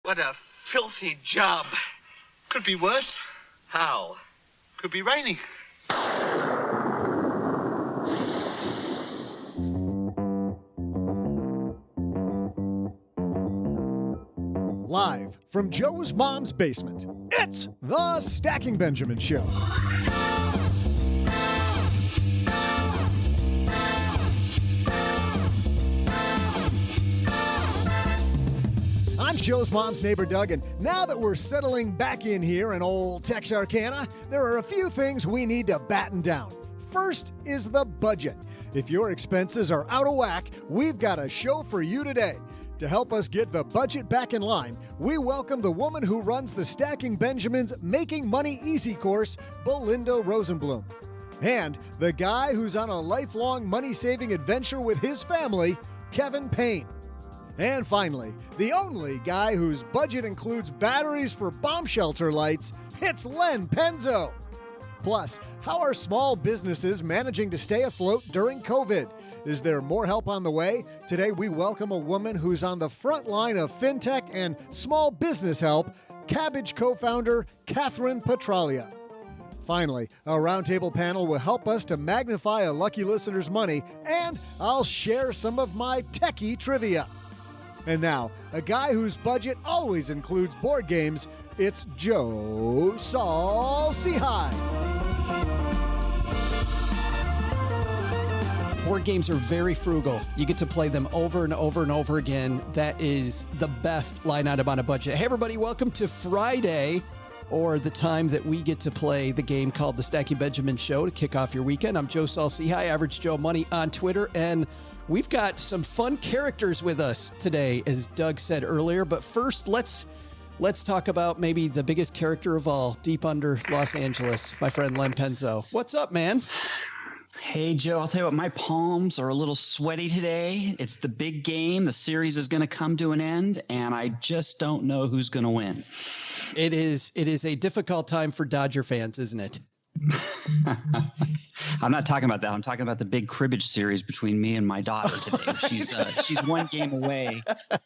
What a filthy job. Could be worse. How? Could be raining. Live from Joe's mom's basement, it's the Stacking Benjamin Show. I'm Joe's mom's neighbor, Doug, and now that we're settling back in here in old Texarkana, there are a few things we need to batten down. First is the budget. If your expenses are out of whack, we've got a show for you today. To help us get the budget back in line, we welcome the woman who runs the Stacking Benjamins Making Money Easy course, Belinda Rosenblum. And the guy who's on a lifelong money-saving adventure with his family, Payne. And finally, the only guy whose budget includes batteries for bomb shelter lights, it's Len Penzo. Plus, how are small businesses managing to stay afloat during COVID? Is there more help on the way? Today, we welcome a woman who's on the front line of fintech and small business help, Kabbage co-founder Kathryn Petralia. Finally, a roundtable panel will help us to magnify a lucky listener's money, and I'll share some of my techie trivia. And now, a guy whose budget always includes board games, it's Joe Saul-Sehy. Board games are very frugal. You get to play them over and over and over again. That is the best line item on a budget. Hey, everybody, welcome to Friday, or the time that we get to play the game called the Stacking Benjamin Show to kick off your weekend. I'm Joe Saul-Sehy, Average Joe Money on Twitter, and we've got some fun characters with us today, as Doug said earlier. But first, let's talk about maybe the biggest character of all, deep under Los Angeles, my friend Len Penzo. What's up, man? Hey, Joe, I'll tell you what, my palms are a little sweaty today. It's the big game. The series is going to come to an end, and I just don't know who's going to win. It is a difficult time for Dodger fans, isn't it? I'm not talking about that. I'm talking about the big cribbage series between me and my daughter today. She's one game away,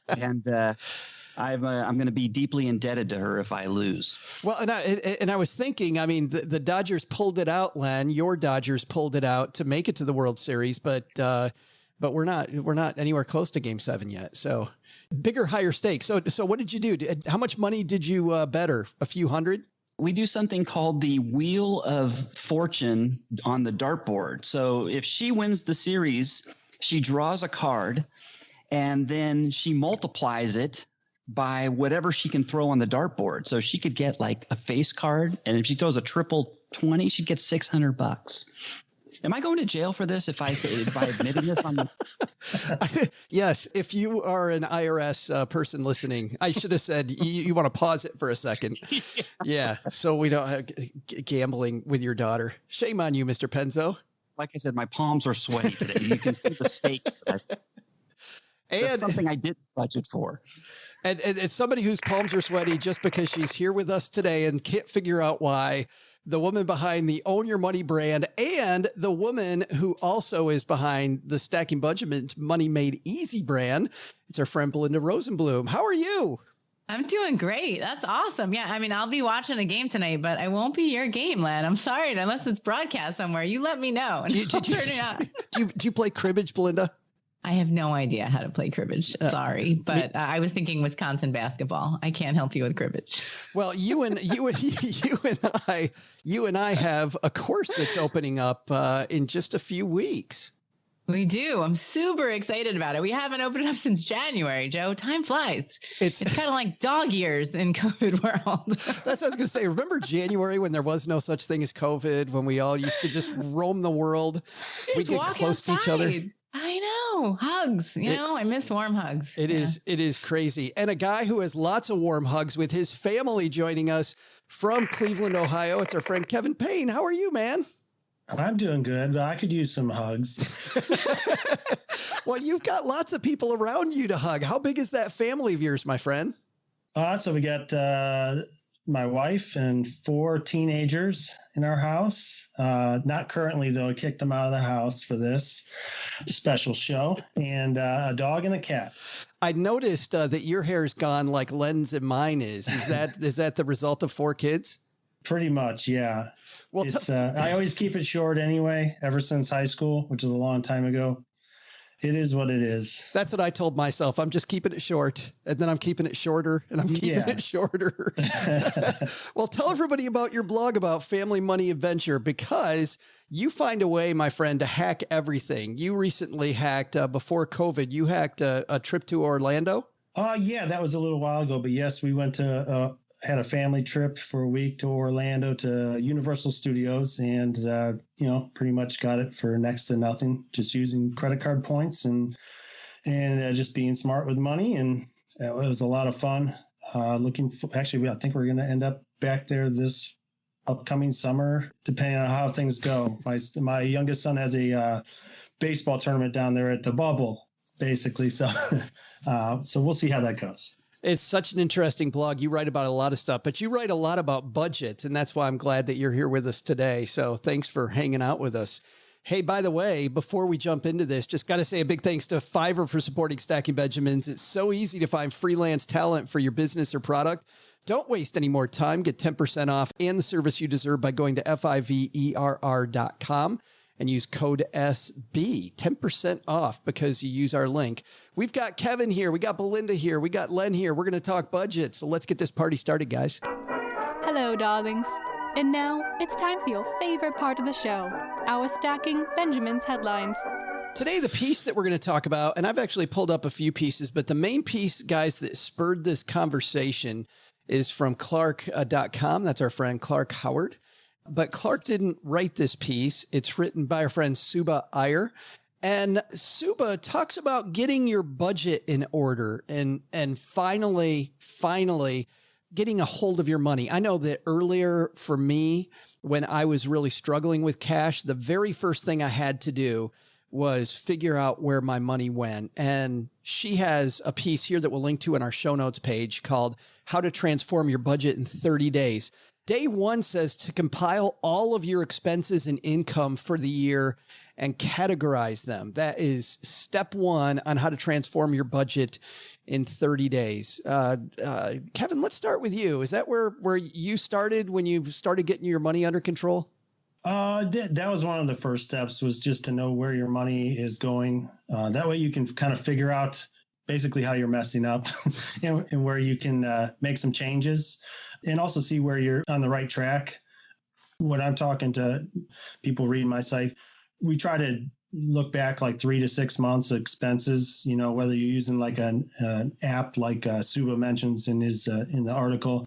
and I'm going to be deeply indebted to her if I lose. Well, and I was thinking, I mean, the Dodgers pulled it out, Len. Your Dodgers pulled it out to make it to the World Series, but we're not anywhere close to Game 7 yet. So bigger, higher stakes. So what did you do? How much money did you better? A few hundred? We do something called the Wheel of Fortune on the dartboard. So if she wins the series, she draws a card, and then she multiplies it by whatever she can throw on the dartboard. So she could get like a face card, and if she throws a triple 20, she'd get $600. Am I going to jail for this if I admitted this on the... Yes, if you are an IRS person listening, I should have said you want to pause it for a second. Yeah, so we don't have gambling with your daughter. Shame on you, Mr. Penzo. Like I said, my palms are sweaty today. You can see the stakes today. That's something I didn't budget for. And as somebody whose palms are sweaty just because she's here with us today and can't figure out why, the woman behind the Own Your Money brand and the woman who also is behind the Stacking Benjamin's Money Made Easy brand, it's our friend Belinda Rosenblum. How are you? I'm doing great. That's awesome. Yeah, I mean, I'll be watching a game tonight, but I won't be your game, Len. I'm sorry, unless it's broadcast somewhere. You let me know. Do you play cribbage, Belinda? I have no idea how to play cribbage. Sorry, but I was thinking Wisconsin basketball. I can't help you with cribbage. Well, you and I have a course that's opening up in just a few weeks. We do. I'm super excited about it. We haven't opened it up since January, Joe. Time flies. It's kind of like dog years in COVID world. That's what I was going to say. Remember January when there was no such thing as COVID, when we all used to just roam the world? We'd get close to each other. I know. Hugs. I miss warm hugs. It is crazy. And a guy who has lots of warm hugs with his family joining us from Cleveland, Ohio. It's our friend Kathryn Payne. How are you, man? I'm doing good, but I could use some hugs. Well, you've got lots of people around you to hug. How big is that family of yours, my friend? So we got my wife and 4 teenagers in our house. Not currently, though. I kicked them out of the house for this special show. And a dog and a cat. I noticed that your hair's gone like Len's and mine is. Is that the result of 4 kids? Pretty much, yeah. Well, I always keep it short anyway, ever since high school, which is a long time ago. It is what it is. That's what I told myself. I'm just keeping it short, and then I'm keeping it shorter, and I'm keeping it shorter. Well, tell everybody about your blog about Family Money Adventure, because you find a way, my friend, to hack everything. You recently hacked, before COVID, you hacked a trip to Orlando? Yeah, that was a little while ago. But yes, we went to had a family trip for a week to Orlando to Universal Studios, and pretty much got it for next to nothing, just using credit card points and just being smart with money. And it was a lot of fun. Actually, I think we're going to end up back there this upcoming summer, depending on how things go. My youngest son has a baseball tournament down there at the Bubble, basically. So we'll see how that goes. It's such an interesting blog. You write about a lot of stuff, but you write a lot about budgets, and that's why I'm glad that you're here with us today. So thanks for hanging out with us. Hey, by the way, before we jump into this, just got to say a big thanks to Fiverr for supporting Stacking Benjamins. It's so easy to find freelance talent for your business or product. Don't waste any more time. Get 10% off and the service you deserve by going to fiverr.com. and use code SB, 10% off because you use our link. We've got Kevin here. We got Belinda here. We got Len here. We're going to talk budget. So let's get this party started, guys. Hello, darlings. And now it's time for your favorite part of the show, our Stacking Benjamins headlines. Today, the piece that we're going to talk about, and I've actually pulled up a few pieces, but the main piece, guys, that spurred this conversation is from Clark.com. That's our friend Clark Howard. But Clark didn't write this piece. It's written by our friend Suba Iyer. And Suba talks about getting your budget in order and finally getting a hold of your money. I know that earlier for me, when I was really struggling with cash, the very first thing I had to do was figure out where my money went. And she has a piece here that we'll link to in our show notes page called How to Transform Your Budget in 30 Days. Day 1 says to compile all of your expenses and income for the year and categorize them. That is step 1 on how to transform your budget in 30 days. Kevin, let's start with you. Is that where you started when you started getting your money under control? That was one of the first steps, was just to know where your money is going. That way you can kind of figure out basically how you're messing up and where you can make some changes, and also see where you're on the right track. When I'm talking to people reading my site, we try to look back like 3 to 6 months of expenses, whether you're using like an app like Suba mentions in the article,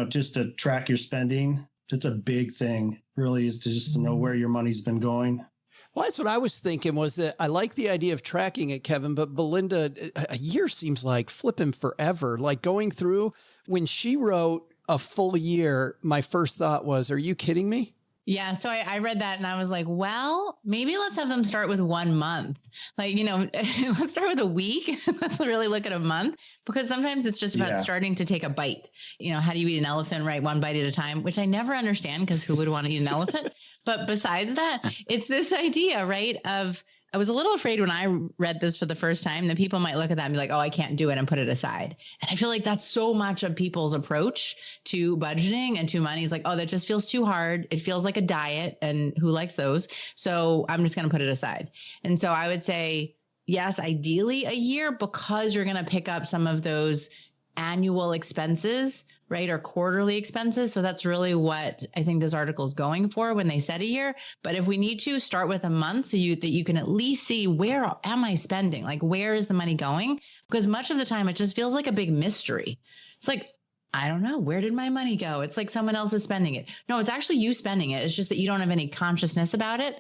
just to track your spending. That's a big thing, really, is to know where your money's been going. Well, that's what I was thinking, was that I like the idea of tracking it, Kevin, but Belinda, a year seems like flipping forever. Like going through, when she wrote a full year, my first thought was, are you kidding me? Yeah. So I read that and I was like, well, maybe let's have them start with 1 month. Like, let's start with a week. Let's really look at a month, because sometimes it's just about starting to take a bite. How do you eat an elephant, right? 1 bite at a time, which I never understand, because who would want to eat an elephant? But besides that, it's this idea, right, of, I was a little afraid when I read this for the first time that people might look at that and be like, oh, I can't do it, and put it aside. And I feel like that's so much of people's approach to budgeting and to money, is like, oh, that just feels too hard. It feels like a diet, and who likes those? So I'm just going to put it aside. And so I would say, yes, ideally a year, because you're going to pick up some of those annual expenses, right? Or quarterly expenses. So that's really what I think this article is going for when they said a year. But if we need to, start with a month, so that you can at least see, where am I spending? Like, where is the money going? Because much of the time it just feels like a big mystery. It's like, I don't know, where did my money go? It's like someone else is spending it. No, it's actually you spending it. It's just that you don't have any consciousness about it.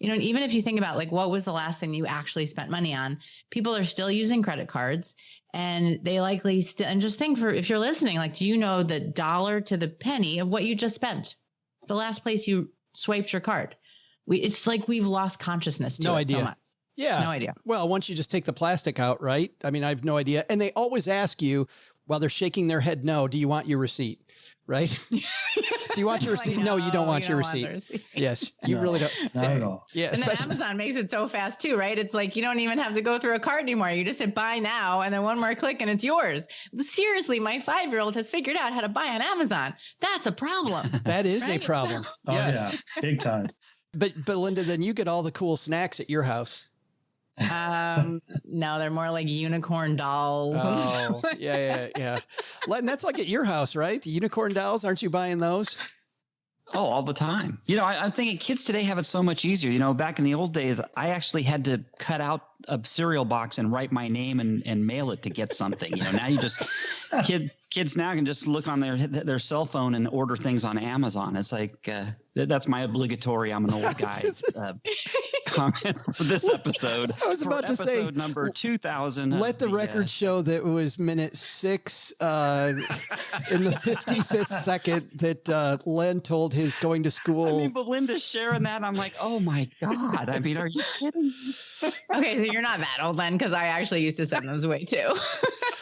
Even if you think about like, what was the last thing you actually spent money on? People are still using credit cards, and they likely and just think, for, if you're listening, like, do you know the dollar to the penny of what you just spent? The last place you swiped your card. It's like we've lost consciousness to it so much. Yeah. No idea. Well, once you just take the plastic out, right? I mean, I have no idea. And they always ask you, while they're shaking their head no, do you want your receipt? Right? Do you want your receipt? No, you don't want your receipt. Yes, you really don't. Not at all. Yeah, and then Amazon makes it so fast too, right? It's like you don't even have to go through a cart anymore. You just hit buy now, and then one more click, and it's yours. Seriously, my 5-year-old has figured out how to buy on Amazon. That's a problem. That is right? a problem. Oh, Yes. yeah, big time. But Belinda, then you get all the cool snacks at your house. No, they're more like unicorn dolls. Oh, yeah. Len, that's like at your house, right? The unicorn dolls, aren't you buying those? Oh, all the time. I'm thinking kids today have it so much easier. Back in the old days, I actually had to cut out a cereal box and write my name and mail it to get something. Now you just kids now can just look on their cell phone and order things on Amazon. It's like that's my obligatory I'm an old guy comment for this episode. I was about to say episode number 2000. Let the record show that it was minute 6 in the 55th second that Len told his going to school. I mean, Belinda's sharing that. I'm like, oh my God. I mean, are you kidding me? Okay, so you're not that old then, because I actually used to send those away too.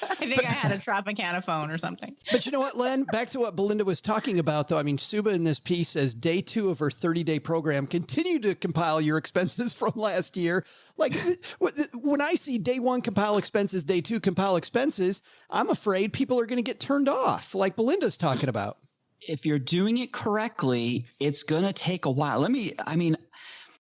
I think I had a Tropicana phone or something. But you know what, Len? Back to what Belinda was talking about, though. I mean, Suba in this piece says day 2 of her 30-day program, continue to compile your expenses from last year. Like when I see day 1 compile expenses, day 2 compile expenses, I'm afraid people are going to get turned off, like Belinda's talking about. If you're doing it correctly, it's going to take a while.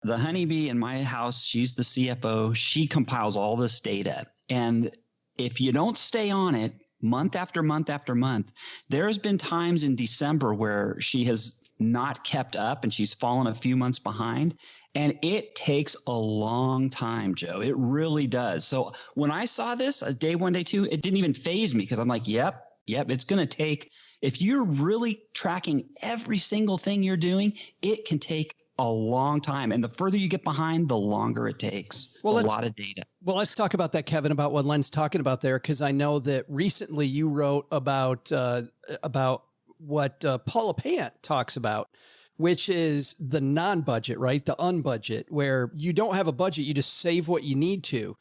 The honeybee in my house, she's the CFO. She compiles all this data. And if you don't stay on it month after month after month, there's been times in December where she has not kept up and she's fallen a few months behind. And it takes a long time, Joe. It really does. So when I saw this, day 1, day 2, it didn't even faze me because I'm like, yep, it's going to take, if you're really tracking every single thing you're doing, it can take a long time. And the further you get behind, the longer it takes. It's a lot of data. Well, let's talk about that, Kevin, about what Len's talking about there, because I know that recently you wrote about what Paula Payne talks about, which is the non-budget, right? The unbudget, where you don't have a budget, you just save what you need to.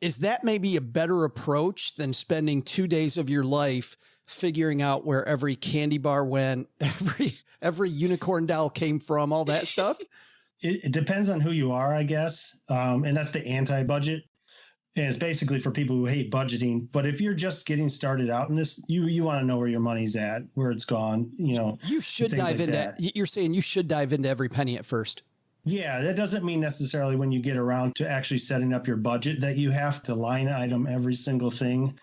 Is that maybe a better approach than spending 2 days of your life figuring out where every candy bar went, every unicorn doll came from, all that stuff? It depends on who you are, I guess. And that's the anti-budget. And it's basically for people who hate budgeting. But if you're just getting started out in this, you want to know where your money's at, where it's gone. You should dive into that. You're saying you should dive into every penny at first. Yeah, that doesn't mean necessarily when you get around to actually setting up your budget that you have to line item every single thing.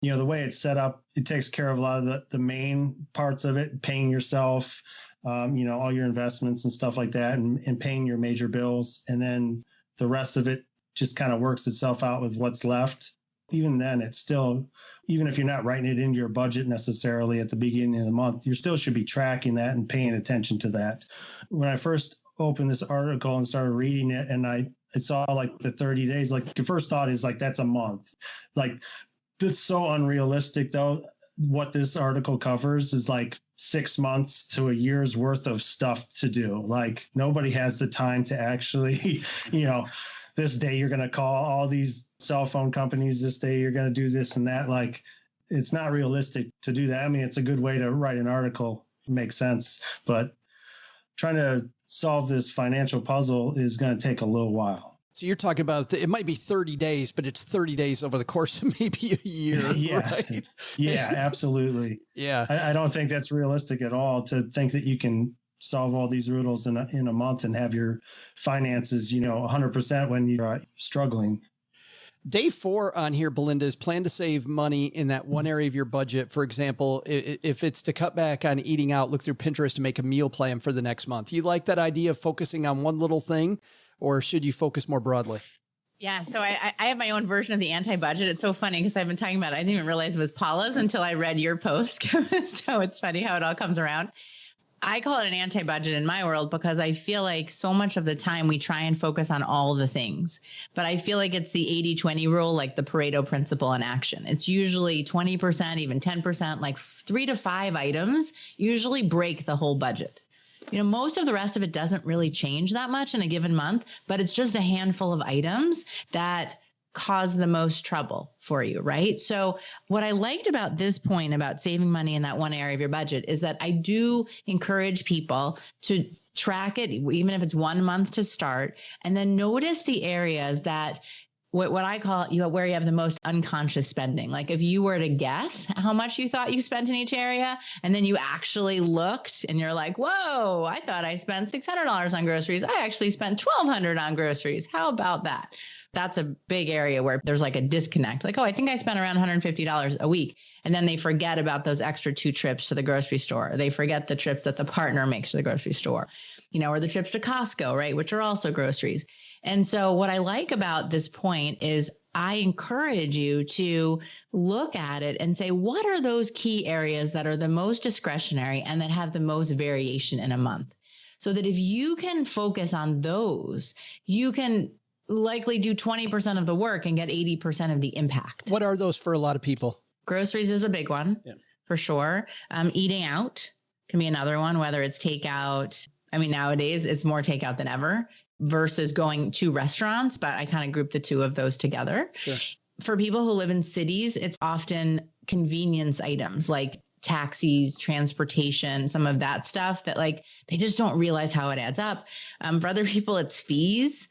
The way it's set up, it takes care of a lot of the main parts of it, paying yourself, all your investments and stuff like that, and paying your major bills. And then the rest of it just kind of works itself out with what's left. Even then, it's still, even if you're not writing it into your budget necessarily at the beginning of the month, you still should be tracking that and paying attention to that. When I first opened this article and started reading it, and I saw like the 30 days, like your first thought is like, that's a month. Like, that's so unrealistic, though. What this article covers is like 6 months to a year's worth of stuff to do. Like nobody has the time to actually, this day you're going to call all these cell phone companies. This day you're going to do this and that. Like it's not realistic to do that. I mean, it's a good way to write an article. It makes sense. But trying to solve this financial puzzle is going to take a little while. So you're talking about it might be 30 days, but it's 30 days over the course of maybe a year. Yeah, right? Yeah, absolutely. Yeah. I don't think that's realistic at all to think that you can solve all these riddles in a month and have your finances, 100% when you're struggling. Day 4 on here, Belinda, is plan to save money in that one area of your budget. For example, if it's to cut back on eating out, look through Pinterest to make a meal plan for the next month. You like that idea of focusing on one little thing? Or should you focus more broadly? Yeah, so I have my own version of the anti-budget. It's so funny because I've been talking about it. I didn't even realize it was Paula's until I read your post, Kevin. So it's funny how it all comes around. I call it an anti-budget in my world because I feel like so much of the time we try and focus on all the things. But I feel like it's the 80-20 rule, like the Pareto principle in action. It's usually 20%, even 10%, like 3 to 5 items usually break the whole budget. Most of the rest of it doesn't really change that much in a given month, but it's just a handful of items that cause the most trouble for you, right? So what I liked about this point about saving money in that one area of your budget is that I do encourage people to track it, even if it's 1 month to start, and then notice the areas that what I call where you have the most unconscious spending. Like if you were to guess how much you thought you spent in each area, and then you actually looked and you're like, whoa, I thought I spent $600 on groceries. I actually spent $1,200 on groceries. How about that? That's a big area where there's like a disconnect. Like, oh, I think I spent around $150 a week. And then they forget about those extra 2 trips to the grocery store. They forget the trips that the partner makes to the grocery store, or the trips to Costco, right? Which are also groceries. And so what I like about this point is I encourage you to look at it and say, what are those key areas that are the most discretionary and that have the most variation in a month? So that if you can focus on those, you can likely do 20% of the work and get 80% of the impact. What are those for a lot of people? Groceries is a big one, for sure. Eating out can be another one, whether it's takeout. I mean, nowadays it's more takeout than ever versus going to restaurants, but I kind of group the two of those together. Sure. For people who live in cities, it's often convenience items like taxis, transportation, some of that stuff that like they just don't realize how it adds up. For other people, it's fees.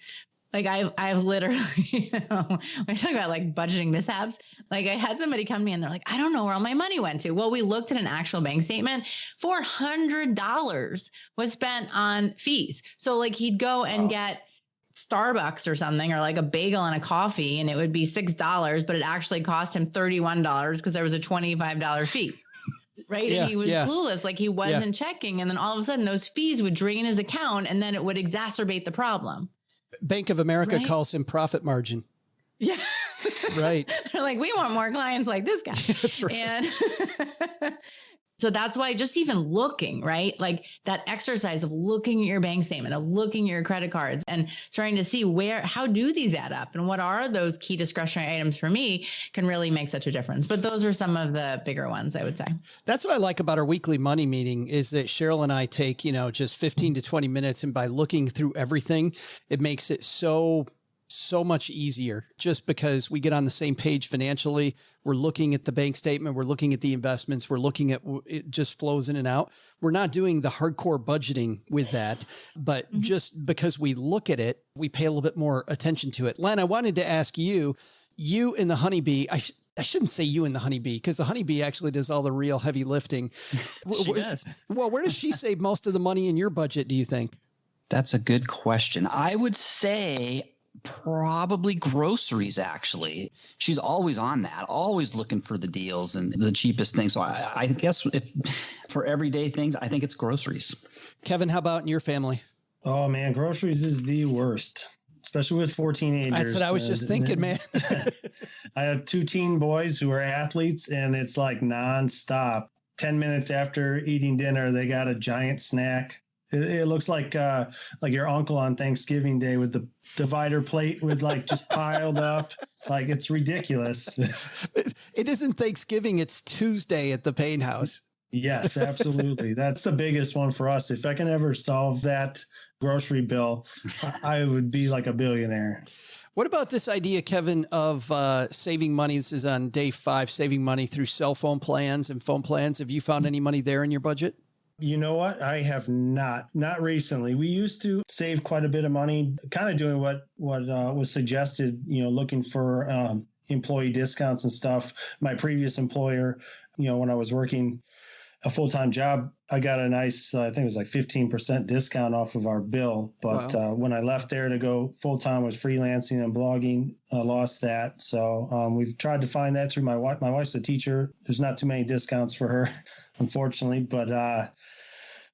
Like I've literally, when I talk about like budgeting mishaps, like I had somebody come to me and they're like, I don't know where all my money went to. Well, we looked at an actual bank statement. $400 was spent on fees. So like he'd go and get Starbucks or something, or like a bagel and a coffee, and it would be $6, but it actually cost him $31 because there was a $25 fee. Right. Yeah, and he was clueless, like he wasn't checking. And then all of a sudden those fees would drain his account and then it would exacerbate the problem. Bank of America calls him profit margin. Yeah. Right. They're like, we want more clients like this guy. That's right. And so that's why just even looking, right? Like that exercise of looking at your bank statement, of looking at your credit cards and starting to see how do these add up and what are those key discretionary items for me can really make such a difference. But those are some of the bigger ones, I would say. That's what I like about our weekly money meeting is that Cheryl and I take, just 15 to 20 minutes. And by looking through everything, it makes it so much easier just because we get on the same page financially. We're looking at the bank statement. We're looking at the investments. We're looking at it just flows in and out. We're not doing the hardcore budgeting with that, but just because we look at it, we pay a little bit more attention to it. Len, I wanted to ask you and the honeybee, I shouldn't say you and the honeybee because the honeybee actually does all the real heavy lifting. She does. Well, where does she save most of the money in your budget, do you think? That's a good question. I would say probably groceries, actually. She's always on that, always looking for the deals and the cheapest things. So I guess for everyday things, I think it's groceries. Kevin, how about in your family? Oh, man, groceries is the worst, especially with 4 teenagers. That's what I was just thinking, man. I have 2 teen boys who are athletes, and it's like nonstop. 10 minutes after eating dinner, they got a giant snack. It looks like your uncle on Thanksgiving Day with the divider plate with like just piled up. Like it's ridiculous. It isn't Thanksgiving. It's Tuesday at the Payne house. Yes, absolutely. That's the biggest one for us. If I can ever solve that grocery bill, I would be like a billionaire. What about this idea, Kevin, of saving money? This is on day 5, saving money through cell phone plans and phone plans. Have you found any money there in your budget? You know what? I have not recently. We used to save quite a bit of money, kind of doing what was suggested, looking for employee discounts and stuff. My previous employer, when I was working a full-time job, I got a nice, I think it was like 15% discount off of our bill. But when I left there to go full-time with freelancing and blogging, I lost that. So we've tried to find that through my wife. My wife's a teacher. There's not too many discounts for her, unfortunately. But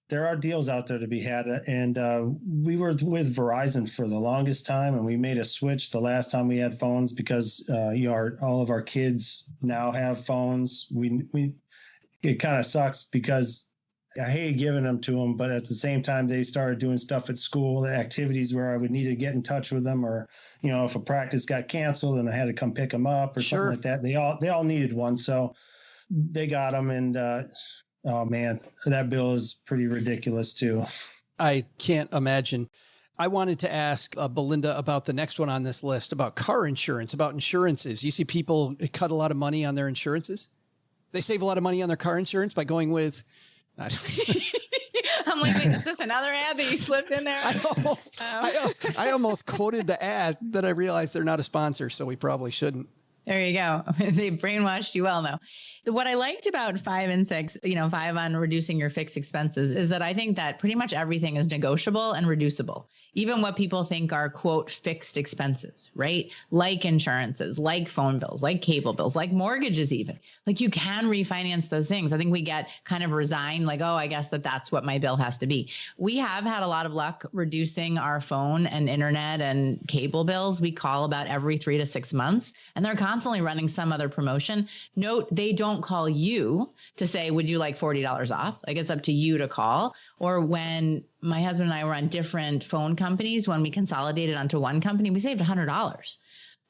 there are deals out there to be had. And we were with Verizon for the longest time, and we made a switch the last time we had phones because all of our kids now have phones. It kind of sucks because I hated giving them to them, but at the same time, they started doing stuff at school, the activities where I would need to get in touch with them, or if a practice got canceled and I had to come pick them up or something like that. They all needed one, so they got them, and oh man, that bill is pretty ridiculous too. I can't imagine. I wanted to ask Belinda about the next one on this list, about car insurance, about insurances. You see people cut a lot of money on their insurances? They save a lot of money on their car insurance by going with... I'm like, wait, is this another ad that you slipped in there? I almost quoted the ad, that I realized they're not a sponsor, so we probably shouldn't. There you go. They brainwashed you well now. What I liked about 5 and 6, 5 on reducing your fixed expenses, is that I think that pretty much everything is negotiable and reducible. Even what people think are, quote, fixed expenses, right? Like insurances, like phone bills, like cable bills, like mortgages even. Like you can refinance those things. I think we get kind of resigned, like, oh, I guess that's what my bill has to be. We have had a lot of luck reducing our phone and internet and cable bills. We call about every 3 to 6 months, and they're constantly running some other promotion. Note, they don't call you to say, would you like $40 off? Like it's up to you to call. Or when my husband and I were on different phone companies, when we consolidated onto one company, we saved $100.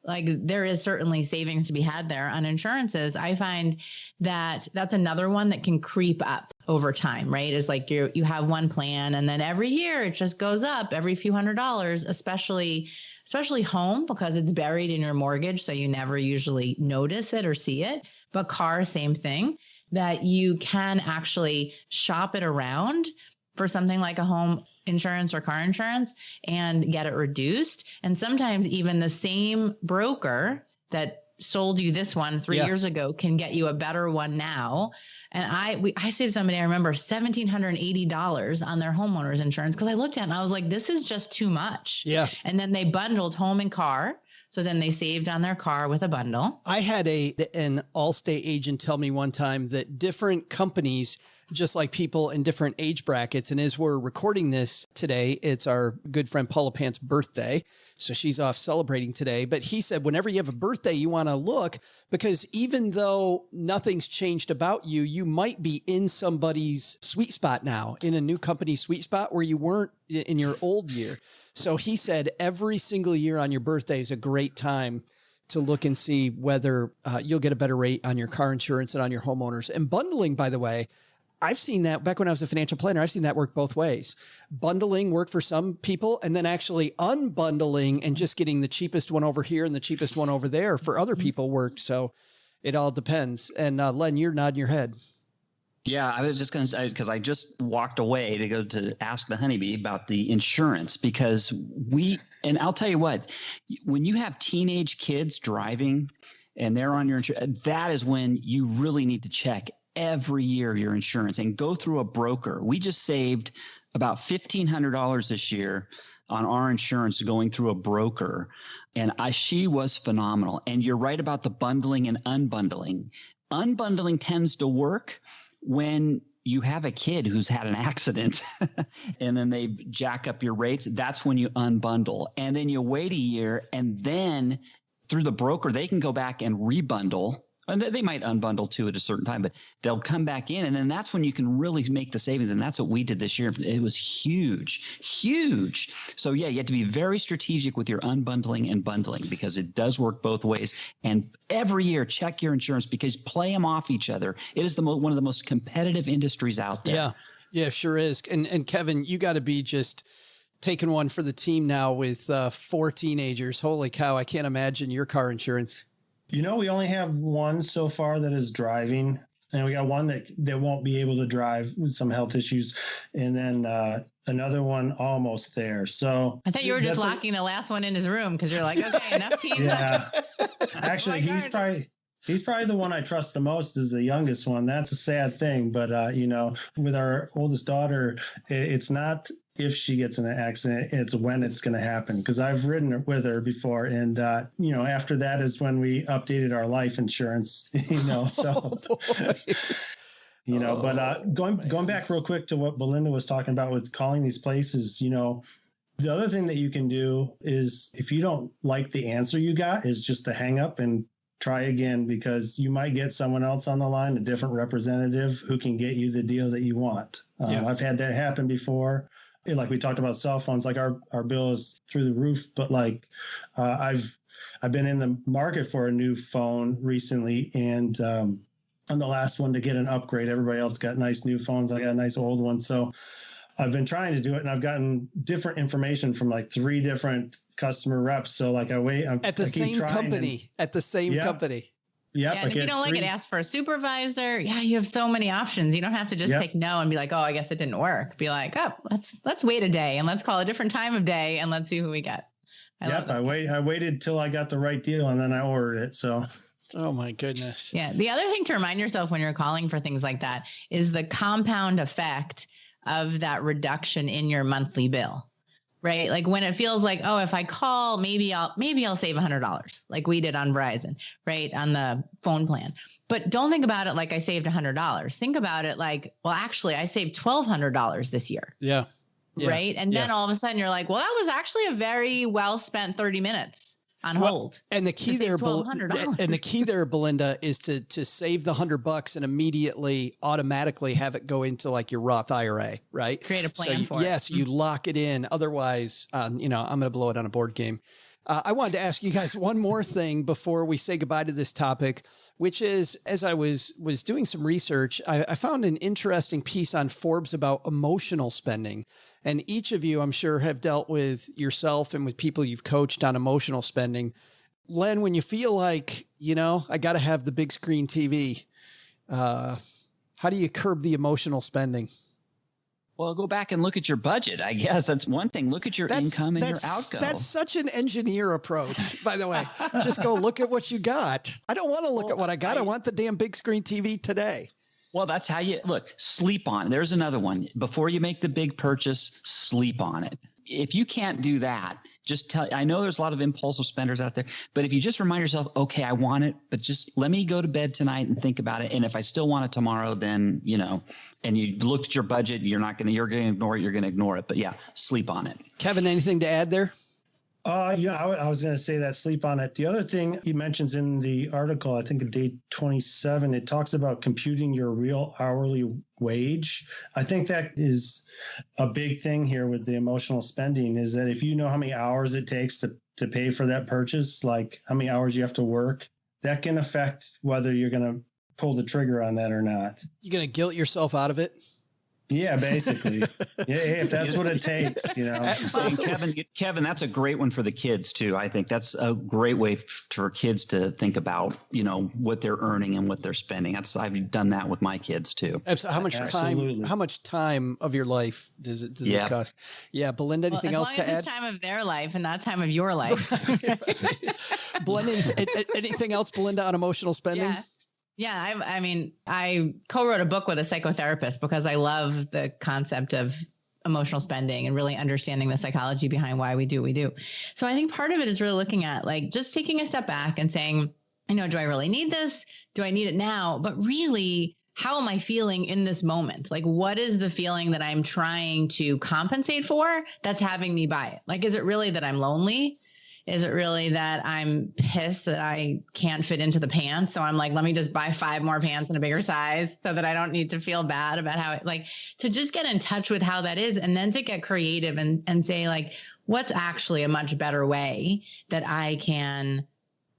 Like there is certainly savings to be had there. On insurances, I find that that's another one that can creep up over time, right? Is like you have one plan and then every year it just goes up every few $100s, especially home, because it's buried in your mortgage. So you never usually notice it or see it. But car, same thing, that you can actually shop it around for something like a home insurance or car insurance and get it reduced. And sometimes even the same broker that sold you this one 3 years ago can get you a better one now. And I saved somebody, I remember, $1,780 on their homeowner's insurance, because I looked at it and I was like, this is just too much. Yeah. And then they bundled home and car. So then they saved on their car with a bundle. I had an Allstate agent tell me one time that different companies, just like people in different age brackets, and as we're recording this today, it's our good friend Paula Pant's birthday. So she's off celebrating today. But he said, whenever you have a birthday, you want to look, because even though nothing's changed about you, you might be in somebody's sweet spot now, in a new company's sweet spot where you weren't in your old year. So he said every single year on your birthday is a great time to look and see whether you'll get a better rate on your car insurance and on your homeowners. And bundling, by the way, I've seen that back when I was a financial planner. I've seen that work both ways. Bundling worked for some people, and then actually unbundling and just getting the cheapest one over here and the cheapest one over there for other people worked. So it all depends. And Len, you're nodding your head. Yeah, I was just going to say, because I just walked away to go to ask the honeybee about the insurance, because and I'll tell you what, when you have teenage kids driving and they're on your insurance, that is when you really need to check every year your insurance and go through a broker. We just saved about $1,500 this year on our insurance going through a broker. And she was phenomenal. And you're right about the bundling and unbundling. Unbundling tends to work when you have a kid who's had an accident and then they jack up your rates. That's when you unbundle. And then you wait a year, and then through the broker, they can go back and rebundle. And they might unbundle too at a certain time, but they'll come back in. And then that's when you can really make the savings. And that's what we did this year. It was huge, huge. So yeah, you have to be very strategic with your unbundling and bundling, because it does work both ways. And every year, check your insurance, because play them off each other. It is one of the most competitive industries out there. Yeah, sure is. And Kevin, you got to be just taking one for the team now with 4 teenagers. Holy cow. I can't imagine your car insurance. We only have one so far that is driving, and we got one that won't be able to drive with some health issues, and then another one almost there. So I thought you were just locking the last one in his room, because you're like, okay, enough teams. Yeah, actually, he's probably the one I trust the most, is the youngest one. That's a sad thing, but with our oldest daughter, it's not if she gets in an accident, it's when it's going to happen. Because I've ridden with her before, and after that is when we updated our life insurance. So but going back real quick to what Belinda was talking about with calling these places, the other thing that you can do is, if you don't like the answer you got, is just to hang up and try again, because you might get someone else on the line, a different representative, who can get you the deal that you want. I've had that happen before. Like we talked about cell phones, like our bill is through the roof, but like I've been in the market for a new phone recently, and I'm the last one to get an upgrade. Everybody else got nice new phones. I got a nice old one. So I've been trying to do it, and I've gotten different information from like 3 different customer reps. So like at the same company. Yeah, and if you don't like it, ask for a supervisor. Yeah, you have so many options. You don't have to just take no and be like, oh, I guess it didn't work. Be like, oh, let's wait a day and let's call a different time of day and let's see who we get. I waited till I got the right deal and then I ordered it. So. Oh my goodness. Yeah. The other thing to remind yourself when you're calling for things like that is the compound effect of that reduction in your monthly bill. Right? Like when it feels like, oh, if I call, maybe I'll save $100 like we did on Verizon, right? On the phone plan. But don't think about it like I saved $100. Think about it like, well, actually I saved $1,200 this year. Yeah. Right. And then all of a sudden you're like, well, that was actually a very well spent 30 minutes on hold. And the key there, Belinda, is to save the $100 and immediately automatically have it go into like your Roth IRA, right? Create a plan for it. Yes, you lock it in. Otherwise, I'm going to blow it on a board game. I wanted to ask you guys one more thing before we say goodbye to this topic, which is, as I was doing some research, I found an interesting piece on Forbes about emotional spending. And each of you, I'm sure, have dealt with yourself and with people you've coached on emotional spending. Len, when you feel like, I got to have the big screen TV, how do you curb the emotional spending? Well, go back and look at your budget. I guess that's one thing. Look at your income and your outgo. That's such an engineer approach, by the way. Just go look at what you got. I don't want to look at what I got. I want the damn big screen TV today. Well, that's how you look. Sleep on it. There's another one. Before you make the big purchase, sleep on it. If you can't do that, I know there's a lot of impulsive spenders out there, but if you just remind yourself, okay, I want it, but just let me go to bed tonight and think about it. And if I still want it tomorrow, then, and you've looked at your budget, you're going to ignore it. But yeah, sleep on it. Kevin, anything to add there? I was going to say that sleep on it. The other thing he mentions in the article, I think at day 27, it talks about computing your real hourly wage. I think that is a big thing here with the emotional spending, is that if you know how many hours it takes to pay for that purchase, like how many hours you have to work, that can affect whether you're going to pull the trigger on that or not. You're going to guilt yourself out of it? Yeah, basically. If that's what it takes, Kevin, that's a great one for the kids too. I think that's a great way for kids to think about, what they're earning and what they're spending. I've done that with my kids too. How much time of your life does this cost? Yeah. Belinda, anything else to add? It's time of their life and not time of your life. Belinda, anything else, Belinda, on emotional spending? Yeah, I co-wrote a book with a psychotherapist because I love the concept of emotional spending and really understanding the psychology behind why we do what we do. So I think part of it is really looking at like just taking a step back and saying, do I really need this? Do I need it now? But really, how am I feeling in this moment? Like, what is the feeling that I'm trying to compensate for that's having me buy it? Like, is it really that I'm lonely? Is it really that I'm pissed that I can't fit into the pants? So I'm like, let me just buy 5 more pants in a bigger size so that I don't need to feel bad about how to just get in touch with how that is. And then to get creative and say like, what's actually a much better way that I can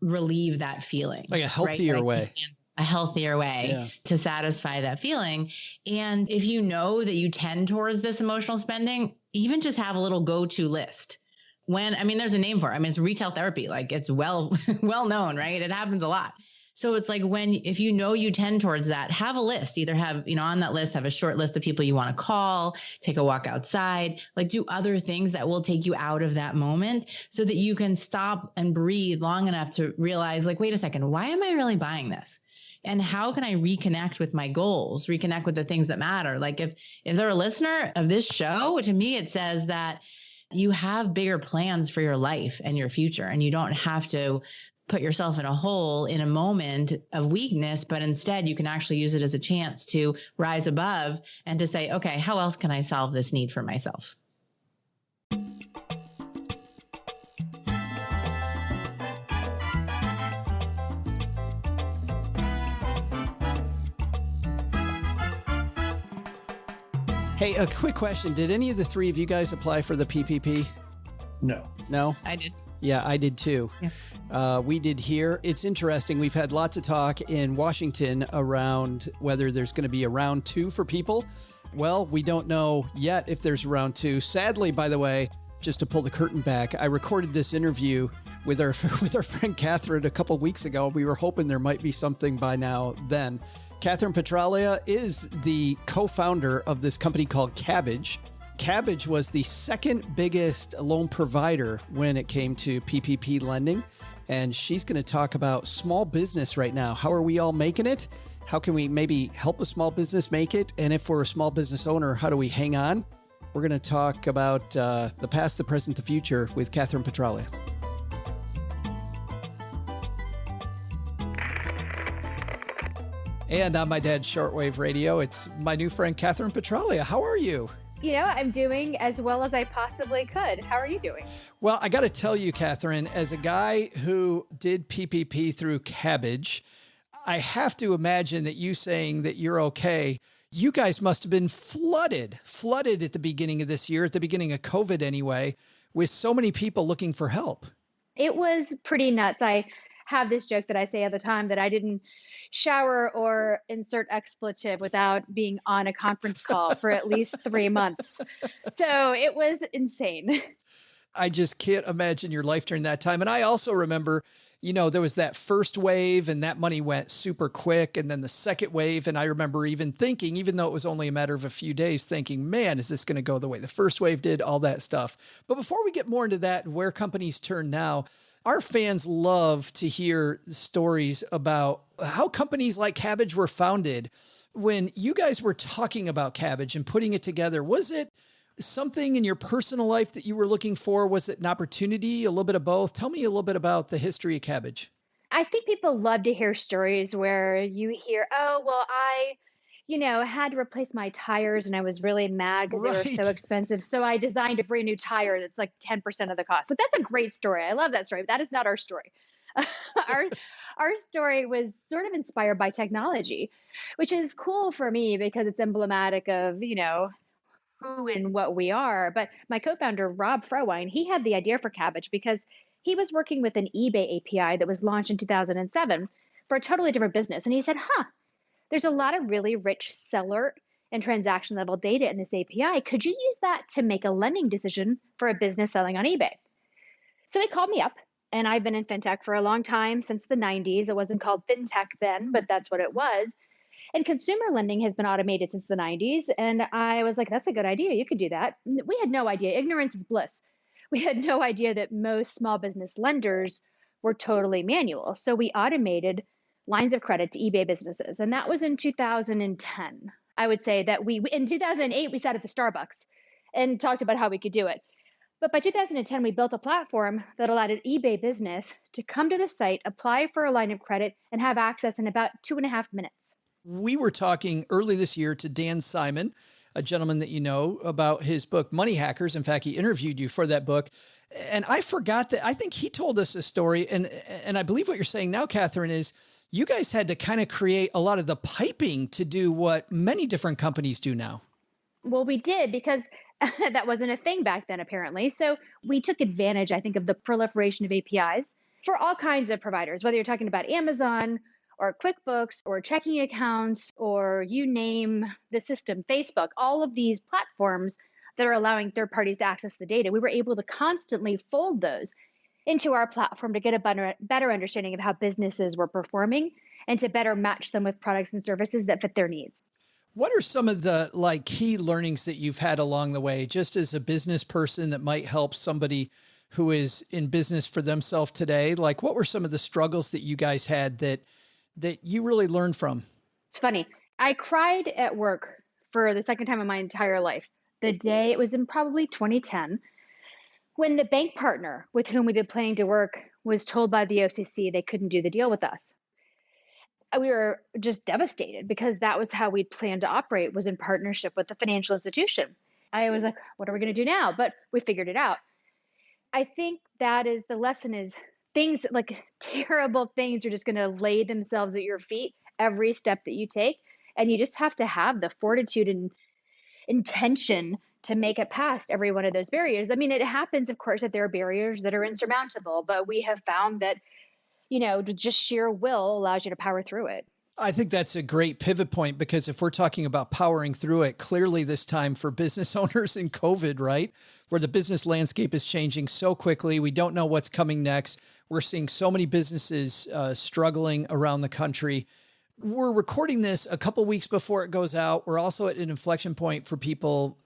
relieve that feeling? Like a healthier way. A healthier way to satisfy that feeling. And if you know that you tend towards this emotional spending, even just have a little go-to list. There's a name for it. It's retail therapy. Like it's well known, right? It happens a lot. So it's like if you know you tend towards that, have a list, either have, on that list, have a short list of people you want to call, take a walk outside, like do other things that will take you out of that moment so that you can stop and breathe long enough to realize like, wait a second, why am I really buying this? And how can I reconnect with my goals, reconnect with the things that matter? Like if they're a listener of this show, to me, it says that you have bigger plans for your life and your future, and you don't have to put yourself in a hole in a moment of weakness, but instead you can actually use it as a chance to rise above and to say, okay, how else can I solve this need for myself? Hey, a quick question. Did any of the 3 of you guys apply for the PPP? No? I did. Yeah, I did too. Yeah. We did here. It's interesting. We've had lots of talk in Washington around whether there's going to be a round 2 for people. Well, we don't know yet if there's round two. Sadly, by the way, just to pull the curtain back, I recorded this interview with our friend Kathryn a couple weeks ago. We were hoping there might be something by now then. Kathryn Petralia is the co-founder of this company called Kabbage. Kabbage was the second biggest loan provider when it came to PPP lending. And she's going to talk about small business right now. How are we all making it? How can we maybe help a small business make it? And if we're a small business owner, how do we hang on? We're going to talk about the past, the present, the future with Kathryn Petralia. And on my dad's shortwave radio, it's my new friend, Kathryn Petralia. How are you? You know, I'm doing as well as I possibly could. How are you doing? Well, I got to tell you, Kathryn, as a guy who did PPP through Kabbage, I have to imagine that you saying that you're okay, you guys must have been flooded at the beginning of this year, at the beginning of COVID anyway, with so many people looking for help. It was pretty nuts. I have this joke that I say all the time that I didn't shower or insert expletive without being on a conference call for at least 3 months. So it was insane. I just can't imagine your life during that time. And I also remember, you know, there was that first wave and that money went super quick. And then the second wave. And I remember even thinking, even though it was only a matter of a few days, thinking, man, is this going to go the way the first wave did, all that stuff. But before we get more into that and where companies turn now, our fans love to hear stories about how companies like Kabbage were founded. When you guys were talking about Kabbage and putting it together, was it something in your personal life that you were looking for? Was it an opportunity, a little bit of both? Tell me a little bit about the history of Kabbage. I think people love to hear stories where you hear, oh, well, I had to replace my tires and I was really mad because they were so expensive. So I designed a brand new tire that's like 10% of the cost. But that's a great story. I love that story. But that is not our story. Our story was sort of inspired by technology, which is cool for me because it's emblematic of, you know, who and what we are. But my co-founder, Rob Frowine, he had the idea for Kabbage because he was working with an eBay API that was launched in 2007 for a totally different business. And he said, there's a lot of really rich seller and transaction level data in this API. Could you use that to make a lending decision for a business selling on eBay? So he called me up, and I've been in fintech for a long time, since the 90s. It wasn't called fintech then, but that's what it was. And consumer lending has been automated since the 90s. And I was like, that's a good idea. You could do that. We had no idea. Ignorance is bliss. We had no idea that most small business lenders were totally manual. So we automated lines of credit to eBay businesses. And that was in 2010. I would say that in 2008, we sat at the Starbucks and talked about how we could do it. But by 2010, we built a platform that allowed an eBay business to come to the site, apply for a line of credit, and have access in about 2.5 minutes. We were talking early this year to Dan Simon, a gentleman that you know, about his book, Money Hackers. In fact, he interviewed you for that book. And I forgot that. I think he told us a story. And I believe what you're saying now, Kathryn, is you guys had to kind of create a lot of the piping to do what many different companies do now. Well, we did, because that wasn't a thing back then, apparently. So we took advantage, I think, of the proliferation of APIs for all kinds of providers, whether you're talking about Amazon or QuickBooks or checking accounts, or you name the system, Facebook, all of these platforms that are allowing third parties to access the data. We were able to constantly fold those into our platform to get a better understanding of how businesses were performing and to better match them with products and services that fit their needs. What are some of the key learnings that you've had along the way, just as a business person that might help somebody who is in business for themselves today? Like, what were some of the struggles that you guys had that you really learned from? It's funny. I cried at work for the second time in my entire life. The day, it was in probably 2010, when the bank partner with whom we've been planning to work was told by the OCC they couldn't do the deal with us. We were just devastated because that was how we'd planned to operate, was in partnership with the financial institution. I was like, what are we going to do now? But we figured it out. I think that is the lesson, is things like terrible things are just going to lay themselves at your feet every step that you take. And you just have to have the fortitude and intention to make it past every one of those barriers. I mean, it happens, of course, that there are barriers that are insurmountable, but we have found that, just sheer will allows you to power through it. I think that's a great pivot point, because if we're talking about powering through it, clearly this time for business owners in COVID, right, where the business landscape is changing so quickly, we don't know what's coming next. We're seeing so many businesses struggling around the country. We're recording this a couple weeks before it goes out. We're also at an inflection point for people,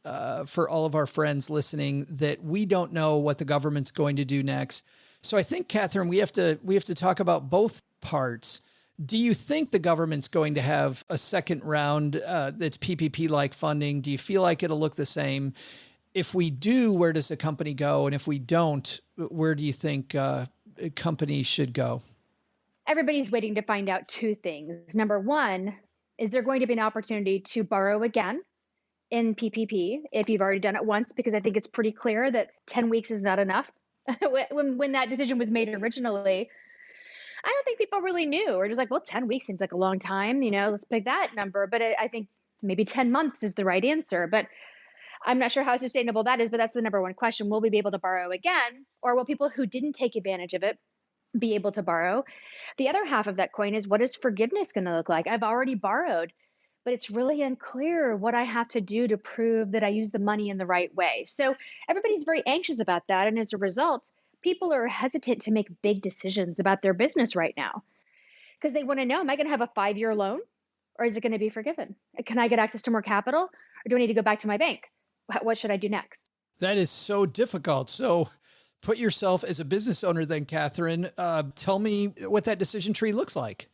for all of our friends listening, that we don't know what the government's going to do next. So I think, Kathryn, we have to talk about both parts. Do you think the government's going to have a second round that's PPP-like funding? Do you feel like it'll look the same? If we do, where does the company go? And if we don't, where do you think companies should go? Everybody's waiting to find out two things. Number one, is there going to be an opportunity to borrow again in PPP if you've already done it once? Because I think it's pretty clear that 10 weeks is not enough. When that decision was made originally, I don't think people really knew. Or just like, well, 10 weeks seems like a long time, let's pick that number. But I think maybe 10 months is the right answer. But I'm not sure how sustainable that is, but that's the number one question. Will we be able to borrow again? Or will people who didn't take advantage of it be able to borrow? The other half of that coin is, what is forgiveness going to look like? I've already borrowed, but it's really unclear what I have to do to prove that I use the money in the right way. So everybody's very anxious about that. And as a result, people are hesitant to make big decisions about their business right now because they want to know, am I going to have a 5-year loan, or is it going to be forgiven? Can I get access to more capital, or do I need to go back to my bank? What should I do next? That is so difficult. So put yourself as a business owner then, Kathryn. Tell me what that decision tree looks like.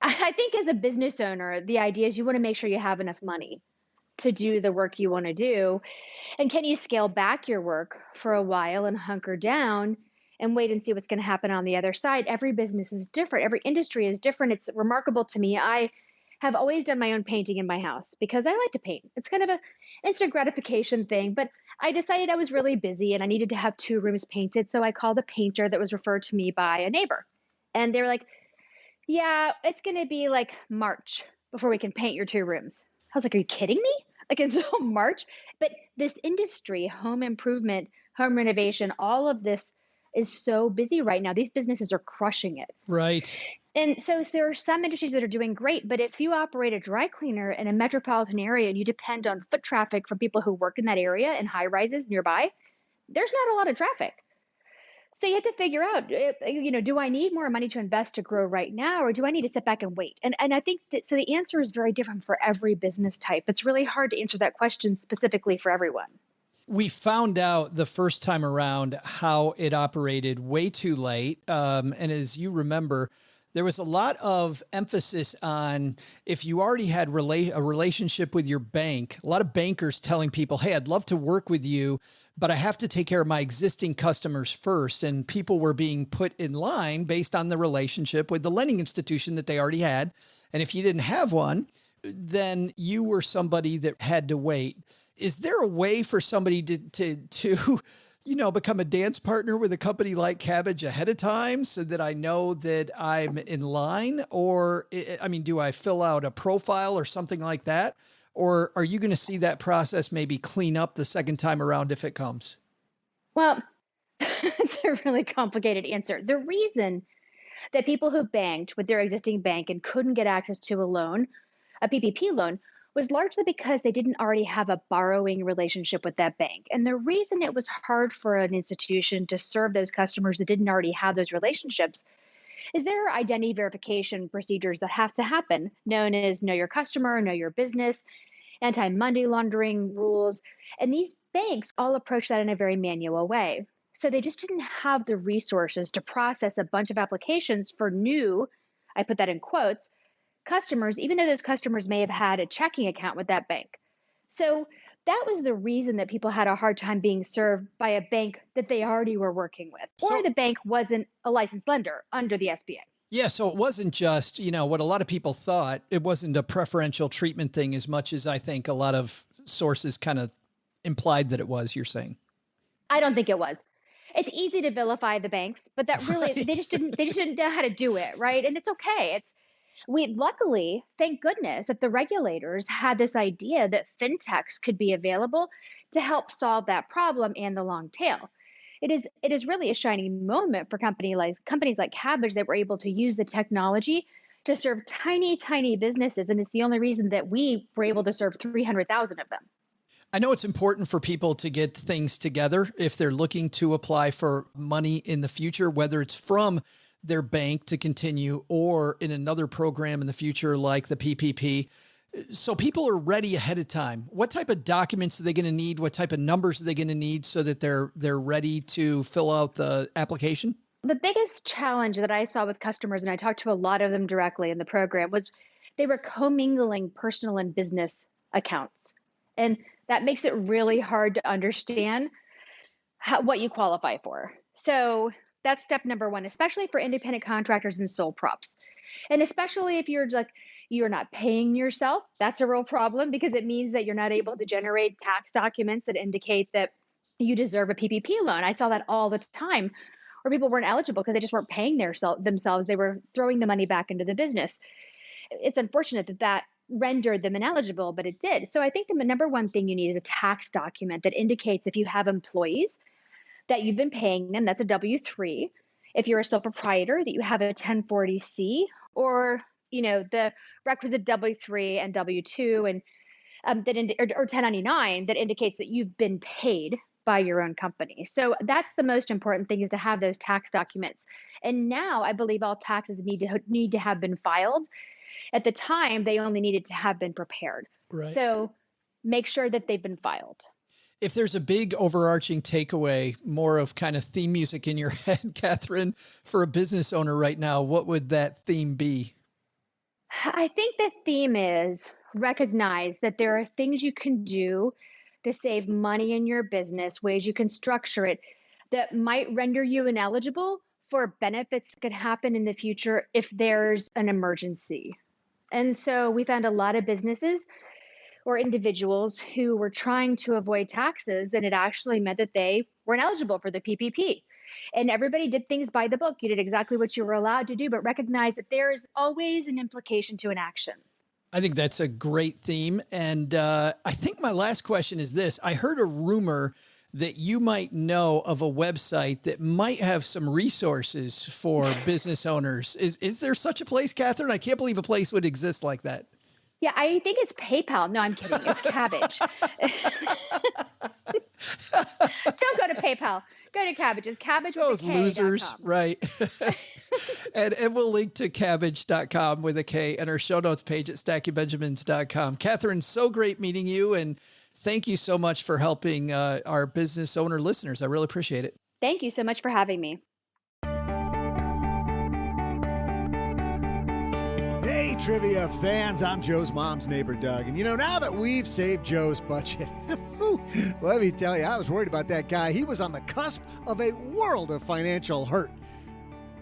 I think as a business owner, the idea is you want to make sure you have enough money to do the work you want to do. And can you scale back your work for a while and hunker down and wait and see what's going to happen on the other side? Every business is different. Every industry is different. It's remarkable to me. I have always done my own painting in my house because I like to paint. It's kind of an instant gratification thing, but I decided I was really busy and I needed to have 2 rooms painted. So I called a painter that was referred to me by a neighbor. And they were like, yeah, it's going to be like March before we can paint your 2 rooms. I was like, are you kidding me? Like, until March? But this industry, home improvement, home renovation, all of this is so busy right now. These businesses are crushing it. Right. And so there are some industries that are doing great, but if you operate a dry cleaner in a metropolitan area and you depend on foot traffic from people who work in that area and high rises nearby, there's not a lot of traffic. So you have to figure out, do I need more money to invest to grow right now, or do I need to sit back and wait? And I think that, so the answer is very different for every business type. It's really hard to answer that question specifically for everyone. We found out the first time around how it operated way too late. And as you remember, there was a lot of emphasis on if you already had a relationship with your bank, a lot of bankers telling people, hey, I'd love to work with you, but I have to take care of my existing customers first. And people were being put in line based on the relationship with the lending institution that they already had. And if you didn't have one, then you were somebody that had to wait. Is there a way for somebody to become a dance partner with a company like Kabbage ahead of time so that I know that I'm in line? Or, do I fill out a profile or something like that? Or are you going to see that process maybe clean up the second time around if it comes? Well, it's a really complicated answer. The reason that people who banked with their existing bank and couldn't get access to a loan, a PPP loan, was largely because they didn't already have a borrowing relationship with that bank. And the reason it was hard for an institution to serve those customers that didn't already have those relationships is there are identity verification procedures that have to happen, known as know your customer, know your business, anti-money laundering rules. And these banks all approach that in a very manual way. So they just didn't have the resources to process a bunch of applications for new, I put that in quotes, customers, even though those customers may have had a checking account with that bank. So that was the reason that people had a hard time being served by a bank that they already were working with, or the bank wasn't a licensed lender under the SBA. Yeah, so it wasn't just, what a lot of people thought. It wasn't a preferential treatment thing as much as I think a lot of sources kind of implied that it was, you're saying. I don't think it was. It's easy to vilify the banks, but that really, they just didn't know how to do it, right? And it's okay. Luckily, thank goodness that the regulators had this idea that fintechs could be available to help solve that problem and the long tail. It is really a shining moment for companies like Kabbage that were able to use the technology to serve tiny, tiny businesses. And it's the only reason that we were able to serve 300,000 of them. I know it's important for people to get things together if they're looking to apply for money in the future, whether it's from their bank to continue or in another program in the future like the PPP. So people are ready ahead of time. What type of documents are they going to need? What type of numbers are they going to need so that they're ready to fill out the application? The biggest challenge that I saw with customers, and I talked to a lot of them directly in the program, was they were commingling personal and business accounts. And that makes it really hard to understand what you qualify for. So that's step number one, especially for independent contractors and sole props. And especially if you're not paying yourself, that's a real problem because it means that you're not able to generate tax documents that indicate that you deserve a PPP loan. I saw that all the time where people weren't eligible because they just weren't paying themselves. They were throwing the money back into the business. It's unfortunate that rendered them ineligible, but it did. So I think the number one thing you need is a tax document that indicates if you have employees that you've been paying them, that's a W-3. If you're a sole proprietor, that you have a 1040C or, the requisite W-3 and W-2 and or 1099 that indicates that you've been paid by your own company. So that's the most important thing, is to have those tax documents. And now I believe all taxes need to have been filed. At the time, they only needed to have been prepared. Right. So make sure that they've been filed. If there's a big overarching takeaway, more of kind of theme music in your head, Kathryn, for a business owner right now, what would that theme be? I think the theme is recognize that there are things you can do to save money in your business, ways you can structure it that might render you ineligible for benefits that could happen in the future if there's an emergency. And so we found a lot of businesses or individuals who were trying to avoid taxes, and it actually meant that they weren't eligible for the PPP. And everybody did things by the book. You did exactly what you were allowed to do, but recognize that there is always an implication to an action. I think that's a great theme. And I think my last question is this. I heard a rumor that you might know of a website that might have some resources for business owners. Is there such a place, Kathryn? I can't believe a place would exist like that. Yeah, I think it's PayPal. No, I'm kidding. It's Kabbage. Don't go to PayPal. Go to Kabbage. It's Kabbage with Those a K. losers, right? and we'll link to Kabbage.com with a K and our show notes page at stackingbenjamins.com. Kathryn, so great meeting you, and thank you so much for helping our business owner listeners. I really appreciate it. Thank you so much for having me. Hey, trivia fans, I'm Joe's mom's neighbor, Doug. And now that we've saved Joe's budget, let me tell you, I was worried about that guy. He was on the cusp of a world of financial hurt.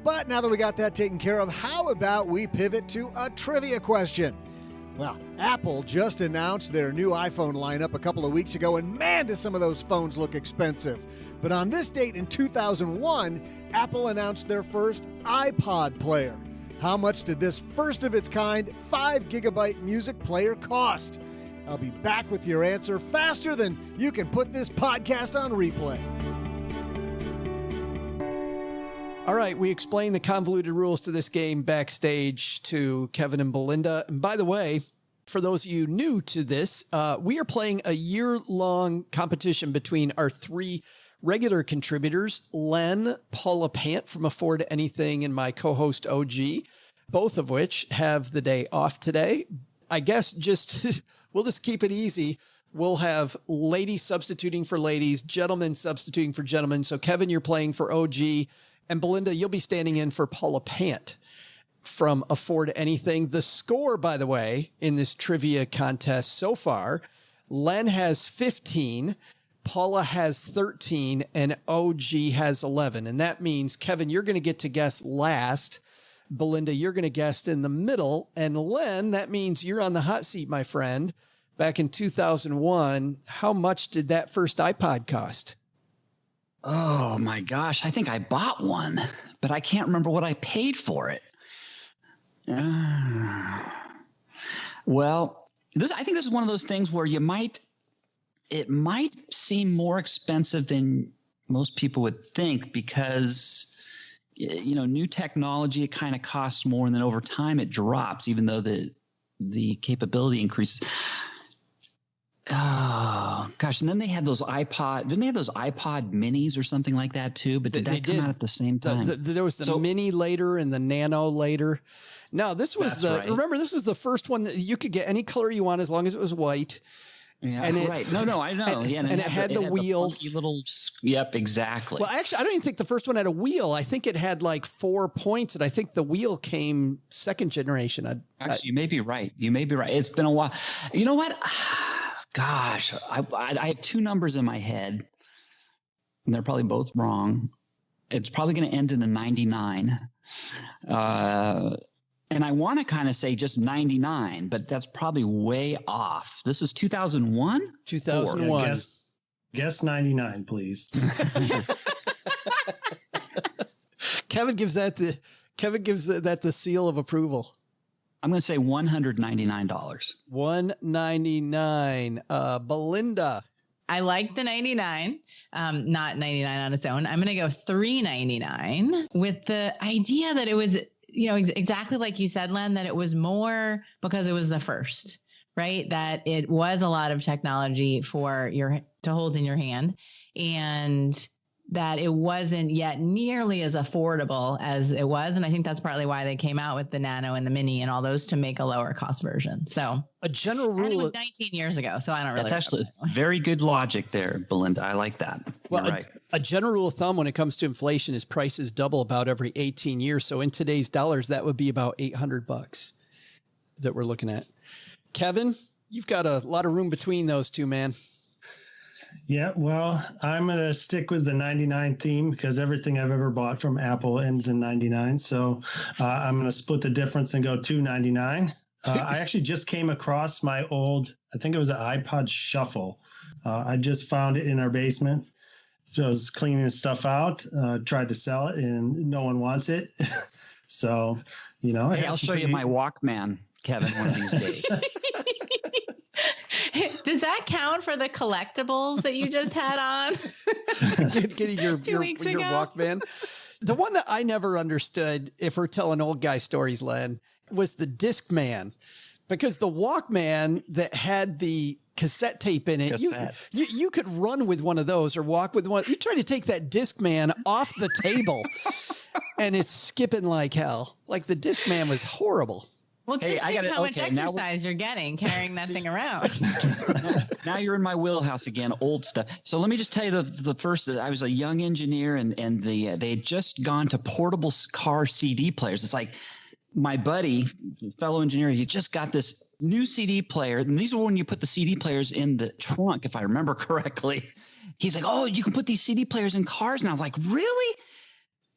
But now that we got that taken care of, how about we pivot to a trivia question? Well, Apple just announced their new iPhone lineup a couple of weeks ago, and man, do some of those phones look expensive. But on this date in 2001, Apple announced their first iPod player. How much did this first of its kind 5-gigabyte music player cost? I'll be back with your answer faster than you can put this podcast on replay. All right, we explained the convoluted rules to this game backstage to Kevin and Belinda. And by the way, for those of you new to this, we are playing a year-long competition between our three regular contributors, Len, Paula Pant from Afford Anything, and my co-host OG, both of which have the day off today. I guess we'll just keep it easy. We'll have ladies substituting for ladies, gentlemen substituting for gentlemen. So Kevin, you're playing for OG, and Belinda, you'll be standing in for Paula Pant from Afford Anything. The score, by the way, in this trivia contest so far, Len has 15, Paula has 13, and OG has 11. And that means, Kevin, you're going to get to guess last. Belinda, you're going to guess in the middle. And Len, that means you're on the hot seat, my friend. Back in 2001, how much did that first iPod cost? Oh my gosh, I think I bought one, but I can't remember what I paid for it. Well, I think this is one of those things where it might seem more expensive than most people would think because, new technology, it kind of costs more, and then over time it drops, even though the capability increases. Oh gosh! And then they had those Didn't they have those iPod Minis or something like that too? But did that come out at the same time? There was the Mini later and the Nano later. No, this was remember, this was the first one that you could get any color you want as long as it was white. Yeah, and right. No, I know. And it had the wheel. Yep, exactly. Well, actually, I don't even think the first one had a wheel. I think it had like 4 points, and I think the wheel came second generation. Actually, you may be right. It's been a while. You know what? Gosh, I have two numbers in my head, and they're probably both wrong. It's probably going to end in a 99. And I want to kind of say just 99, but that's probably way off. This is 2001? 2001. Yeah, guess 99, please. Kevin gives that the seal of approval. I'm going to say $199. $199. Belinda. I like the 99, not 99 on its own. I'm going to go $399 with the idea that it was, exactly like you said, Len, that it was more because it was the first, right? That it was a lot of technology to hold in your hand, and that it wasn't yet nearly as affordable as it was. And I think that's partly why they came out with the Nano and the Mini and all those to make a lower cost version. So a general rule, and it was 19 years ago, so I don't really. That's actually very good logic there, Belinda. I like that. Well, You're right. A general rule of thumb when it comes to inflation is prices double about every 18 years. So in today's dollars, that would be about $800 that we're looking at. Kevin, you've got a lot of room between those two, man. Yeah, well, I'm going to stick with the 99 theme because everything I've ever bought from Apple ends in 99. So I'm going to split the difference and go $299. I actually just came across my old, I think it was an iPod Shuffle. I just found it in our basement. So I was cleaning stuff out, tried to sell it, and no one wants it. So, hey, I'll show you my Walkman, Kevin, one of these days. Does that count for the collectibles that you just had on? Getting your Walkman. The one that I never understood, if we're telling old guy stories, Len, was the Discman. Because the Walkman that had the cassette tape in it, you could run with one of those or walk with one. You try to take that Discman off the table and it's skipping like hell. Like the Discman was horrible. Well, think how much exercise you're getting carrying that thing around. Now you're in my wheelhouse again, old stuff. So let me just tell you the first. I was a young engineer, and they had just gone to portable car CD players. It's like my buddy, fellow engineer, he just got this new CD player, and these are when you put the CD players in the trunk, if I remember correctly. He's like, "Oh, you can put these CD players in cars now." I'm like, "Really?"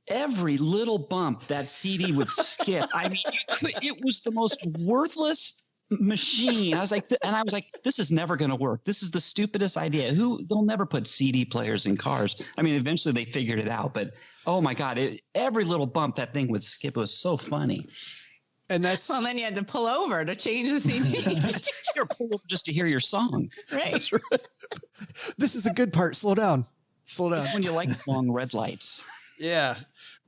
Every little bump that CD would skip. I mean, it was the most worthless machine. I was like, this is never going to work. This is the stupidest idea. They'll never put CD players in cars. I mean, eventually they figured it out, but oh my God, every little bump that thing would skip. It was so funny. And then you had to pull over to change the CD. Or pull over just to hear your song. Right. That's right. This is the good part. Slow down. That's when you like long red lights. Yeah.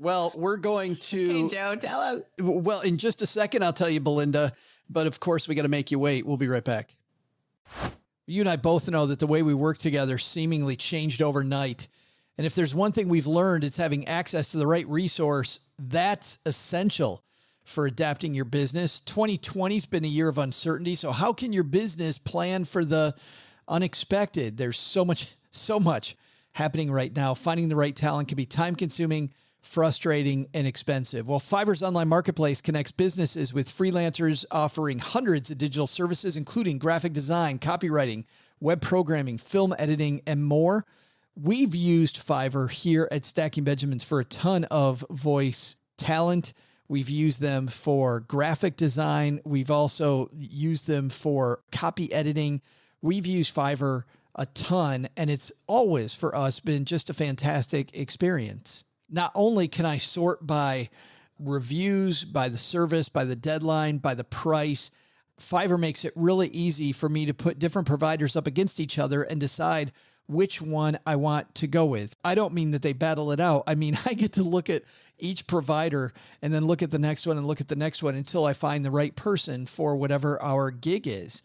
Well, we're going to. Hey, Joe, tell us. Well, in just a second, I'll tell you, Belinda. But of course, we got to make you wait. We'll be right back. You and I both know that the way we work together seemingly changed overnight. And if there's one thing we've learned, it's having access to the right resource. That's essential for adapting your business. 2020 has been a year of uncertainty. So how can your business plan for the unexpected? There's so much happening right now. Finding the right talent can be time-consuming, frustrating, and expensive. Well, Fiverr's online marketplace connects businesses with freelancers offering hundreds of digital services, including graphic design, copywriting, web programming, film editing, and more. We've used Fiverr here at Stacking Benjamins for a ton of voice talent. We've used them for graphic design. We've also used them for copy editing. We've used Fiverr a ton, and it's always for us been just a fantastic experience. Not only can I sort by reviews, by the service, by the deadline, by the price, Fiverr makes it really easy for me to put different providers up against each other and decide which one I want to go with. I don't mean that they battle it out. I mean, I get to look at each provider and then look at the next one and look at the next one until I find the right person for whatever our gig is.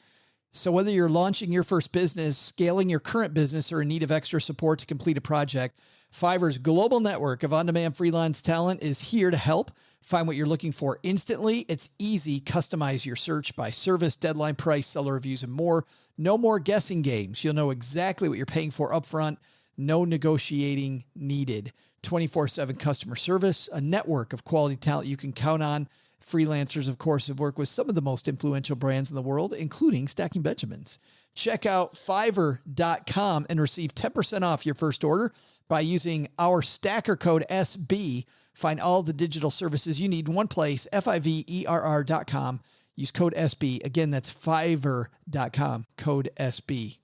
So whether you're launching your first business, scaling your current business, or in need of extra support to complete a project, Fiverr's global network of on-demand freelance talent is here to help. Find what you're looking for instantly. It's easy. Customize your search by service, deadline, price, seller reviews, and more. No more guessing games. You'll know exactly what you're paying for upfront. No negotiating needed. 24/7 customer service, a network of quality talent you can count on. Freelancers, of course, have worked with some of the most influential brands in the world, including Stacking Benjamins. Check out Fiverr.com and receive 10% off your first order by using our stacker code SB. Find all the digital services you need in one place, Fiverr.com. Use code SB. Again, that's Fiverr.com, code SB.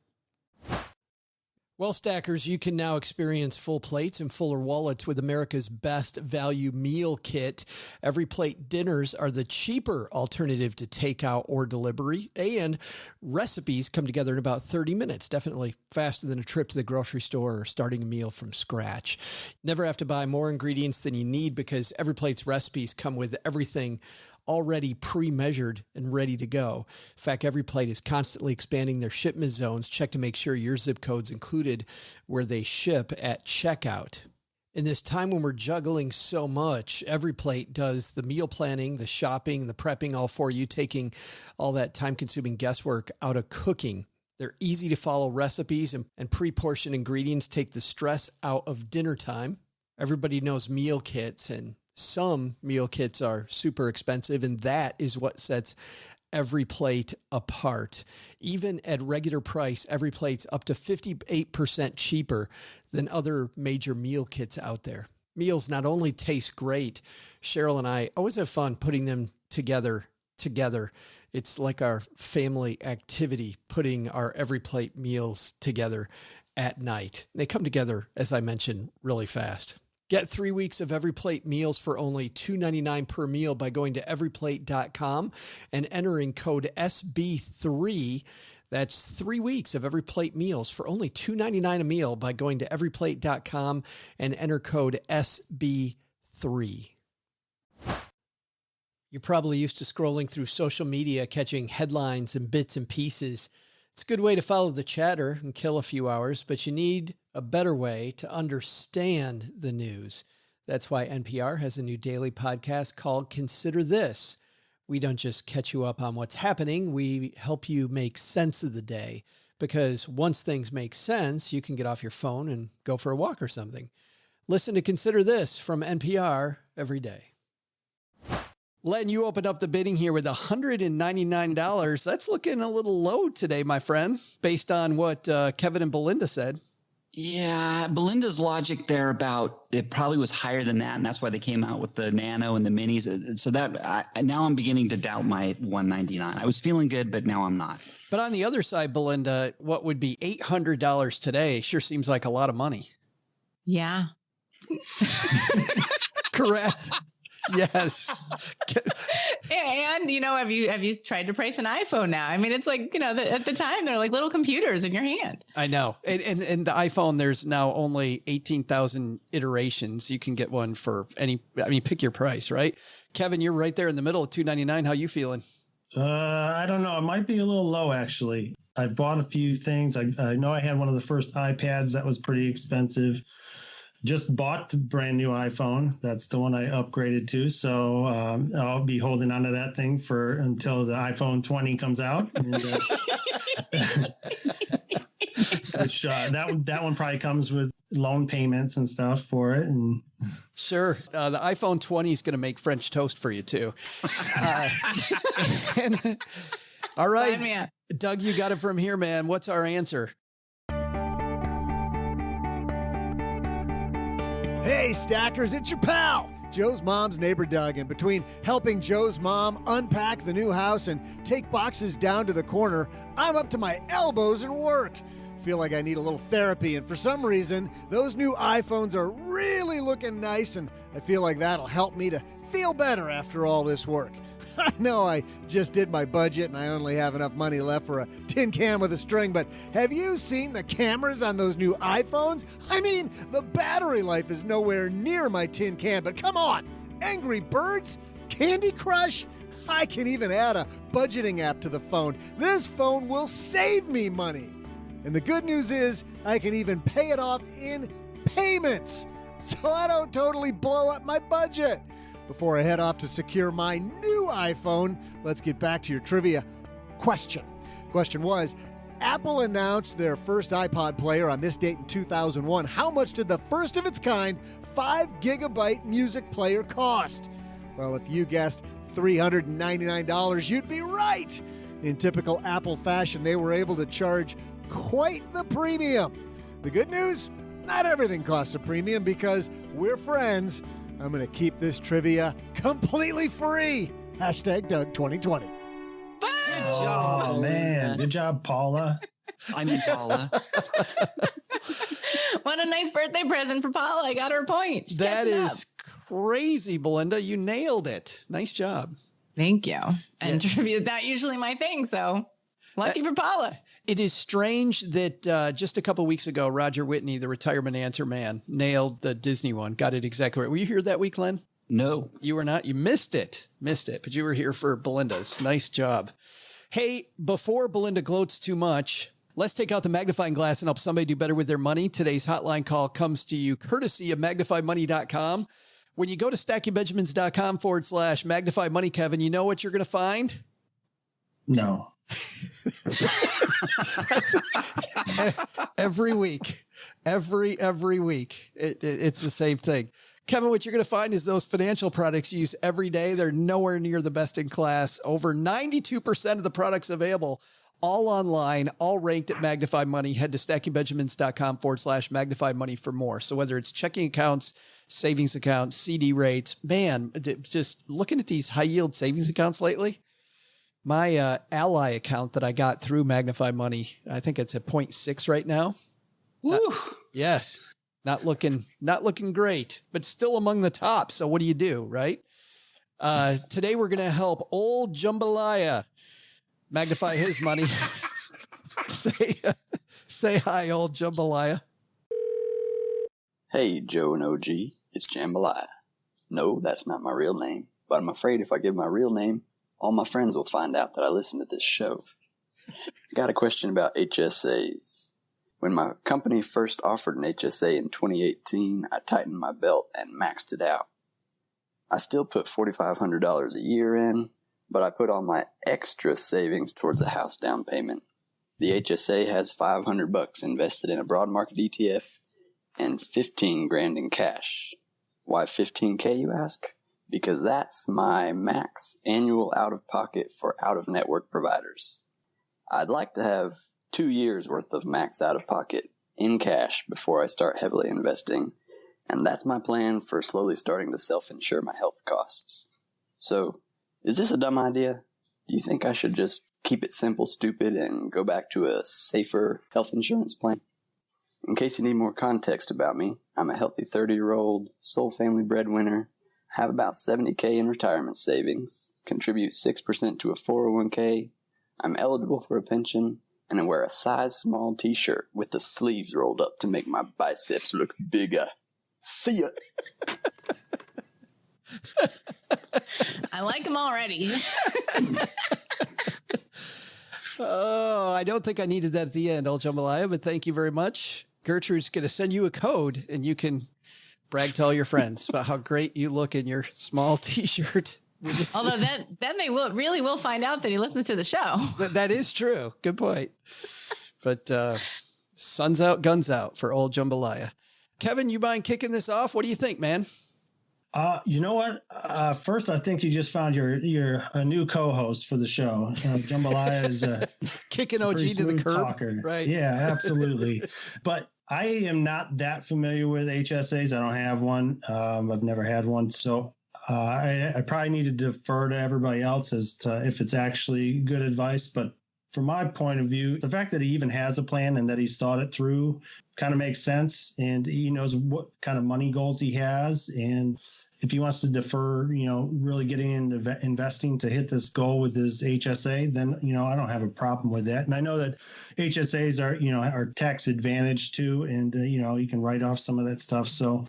Well, Stackers, you can now experience full plates and fuller wallets with America's best value meal kit. Every Plate dinners are the cheaper alternative to takeout or delivery, and recipes come together in about 30 minutes, definitely faster than a trip to the grocery store or starting a meal from scratch. Never have to buy more ingredients than you need because Every Plate's recipes come with everything already pre-measured and ready to go. In fact, Every Plate is constantly expanding their shipment zones. Check to make sure your zip code's included where they ship at checkout. In this time when we're juggling so much, Every Plate does the meal planning, the shopping, the prepping all for you, taking all that time-consuming guesswork out of cooking. They're easy to follow recipes and pre-portioned ingredients take the stress out of dinner time. Everybody knows meal kits, and some meal kits are super expensive, and that is what sets Every Plate apart. Even at regular price, Every Plate's up to 58% cheaper than other major meal kits out there. Meals not only taste great, Cheryl and I always have fun putting them together. It's like our family activity, putting our Every Plate meals together at night. They come together, as I mentioned, really fast. Get 3 weeks of Every Plate meals for only $2.99 per meal by going to everyplate.com and entering code SB3. That's 3 weeks of Every Plate meals for only $2.99 a meal by going to everyplate.com and enter code SB3. You're probably used to scrolling through social media, catching headlines and bits and pieces. It's a good way to follow the chatter and kill a few hours, but you need a better way to understand the news. That's why NPR has a new daily podcast called Consider This. We don't just catch you up on what's happening. We help you make sense of the day, because once things make sense, you can get off your phone and go for a walk or something. Listen to Consider This from NPR every day. Len, you opened up the bidding here with $199. That's looking a little low today, my friend, based on what Kevin and Belinda said. Yeah, Belinda's logic there about it probably was higher than that, and that's why they came out with the Nano and the Minis. So now I'm beginning to doubt my $199. I was feeling good, but now I'm not. But on the other side, Belinda, what would be $800 today sure seems like a lot of money. Yeah. Correct. Yes. And, have you tried to price an iPhone now? I mean, it's like, at the time they're like little computers in your hand. I know. And the iPhone, there's now only 18,000 iterations. You can get one for pick your price, right? Kevin, you're right there in the middle of $299. How you feeling? I don't know. It might be a little low, actually. I bought a few things. I know I had one of the first iPads that was pretty expensive. Just bought the brand new iPhone. That's the one I upgraded to. So I'll be holding on to that thing until the iPhone 20 comes out. And, which that one probably comes with loan payments and stuff for it. And sure, the iPhone 20 is going to make French toast for you too. All right, Doug, you got it from here, man. What's our answer? Hey, Stackers, it's your pal, Joe's mom's neighbor Doug. And between helping Joe's mom unpack the new house and take boxes down to the corner, I'm up to my elbows in work. Feel like I need a little therapy, and for some reason, those new iPhones are really looking nice, and I feel like that'll help me to feel better after all this work. I know I just did my budget and I only have enough money left for a tin can with a string, but have you seen the cameras on those new iPhones? I mean, the battery life is nowhere near my tin can, but come on, Angry Birds? Candy Crush? I can even add a budgeting app to the phone. This phone will save me money. And the good news is I can even pay it off in payments, so I don't totally blow up my budget. Before I head off to secure my new iPhone, let's get back to your trivia question. Question was, Apple announced their first iPod player on this date in 2001. How much did the first of its kind 5-gigabyte music player cost? Well, if you guessed $399, you'd be right. In typical Apple fashion, they were able to charge quite the premium. The good news? Not everything costs a premium because we're friends. I'm going to keep this trivia completely free. Hashtag Doug 2020. Good job. Oh, man. Good job, Paula. I mean, Paula. What a nice birthday present for Paula. I got her a point. She's That catching is crazy, Belinda. You nailed it. Nice job. Thank you. And trivia is not usually my thing, so lucky for Paula. It is strange that just a couple weeks ago, Roger Whitney, the retirement answer man, nailed the Disney one. Got it exactly right. Were you here that week, Len? No. You were not? You missed it. But you were here for Belinda's. Nice job. Hey, before Belinda gloats too much, let's take out the magnifying glass and help somebody do better with their money. Today's hotline call comes to you courtesy of magnifymoney.com. When you go to stackingbenjamins.com/magnifymoney, Kevin, you know what you're going to find? No. Every week, every week, it's the same thing. Kevin, what you're going to find is those financial products you use every day. They're nowhere near the best in class. Over 92% of the products available, all online, all ranked at Magnify Money. Head to stackingbenjamins.com/Magnify Money for more. So whether it's checking accounts, savings accounts, CD rates, man, just looking at these high yield savings accounts lately. My Ally account that I got through Magnify Money, I think it's at 0.6 right now. Woo. Yes. Not looking great, but still among the top. So what do, right? Today we're going to help old Jambalaya magnify his money. Say hi, old Jambalaya. Hey, Joe and OG, it's Jambalaya. No, that's not my real name, but I'm afraid if I give my real name, all my friends will find out that I listen to this show. Got a question about HSAs. When my company first offered an HSA in 2018, I tightened my belt and maxed it out. I still put $4,500 a year in, but I put all my extra savings towards a house down payment. The HSA has $500 invested in a broad market ETF and $15,000 in cash. Why $15K, you ask? Because that's my max annual out-of-pocket for out-of-network providers. I'd like to have 2 years worth of max out-of-pocket in cash before I start heavily investing, and that's my plan for slowly starting to self-insure my health costs. So, is this a dumb idea? Do you think I should just keep it simple, stupid, and go back to a safer health insurance plan? In case you need more context about me, I'm a healthy 30-year-old, sole family breadwinner, have about $70K in retirement savings, contribute 6% to a 401k, I'm eligible for a pension, and I wear a size small t-shirt with the sleeves rolled up to make my biceps look bigger. See ya! I like him already. Oh, I don't think I needed that at the end, old Jambalaya, but thank you very much. Gertrude's going to send you a code, and you can brag to all your friends about how great you look in your small t-shirt. Although then they will find out that he listens to the show. That is true. Good point. But sun's out, guns out for old Jambalaya. Kevin, you mind kicking this off? What do you think, man? You know what? First, I think you just found your a new co-host for the show. Jambalaya is kicking OG to the curb. Talker. Right. Yeah, absolutely. But I am not that familiar with HSAs. I don't have one. I've never had one. So I probably need to defer to everybody else as to if it's actually good advice. But from my point of view, the fact that he even has a plan and that he's thought it through kind of makes sense. And he knows what kind of money goals he has. And if he wants to defer, really getting into investing to hit this goal with his HSA, then, I don't have a problem with that. And I know that HSAs are tax advantage too. And, you can write off some of that stuff. So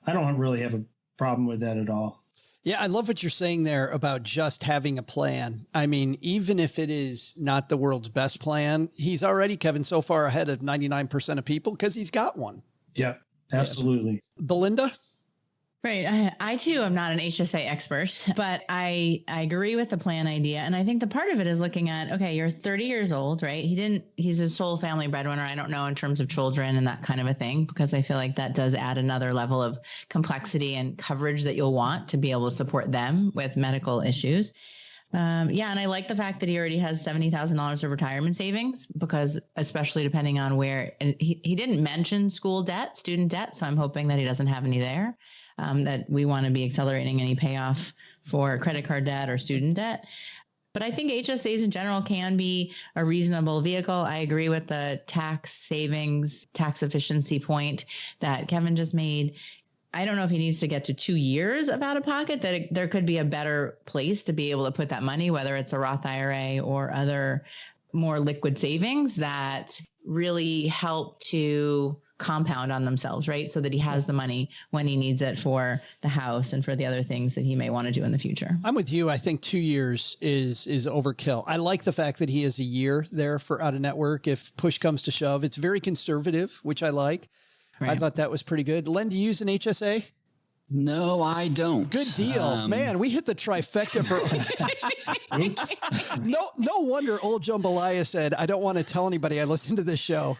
I don't really have a problem with that at all. Yeah, I love what you're saying there about just having a plan. I mean, even if it is not the world's best plan, he's already, Kevin, so far ahead of 99% of people because he's got one. Yeah, absolutely. Yeah. Belinda? Right. I too am not an HSA expert, but I agree with the plan idea. And I think the part of it is looking at, okay, you're 30 years old, right? He's a sole family breadwinner. I don't know in terms of children and that kind of a thing, because I feel like that does add another level of complexity and coverage that you'll want to be able to support them with medical issues. And I like the fact that he already has $70,000 of retirement savings, because especially depending on where, and he didn't mention student debt. So I'm hoping that he doesn't have any there. That we want to be accelerating any payoff for credit card debt or student debt. But I think HSAs in general can be a reasonable vehicle. I agree with the tax savings, tax efficiency point that Kevin just made. I don't know if he needs to get to 2 years of out of pocket, that there could be a better place to be able to put that money, whether it's a Roth IRA or other more liquid savings that really help to compound on themselves, right? So that he has the money when he needs it for the house and for the other things that he may want to do in the future. I'm with you. I think 2 years is overkill. I like the fact that he has a year there for out of network. If push comes to shove, it's very conservative, which I like. Right. I thought that was pretty good. Len, do you use an HSA? No, I don't. Good deal. Man, we hit the trifecta for Oops. No wonder old Jambalaya said, I don't want to tell anybody I listen to this show.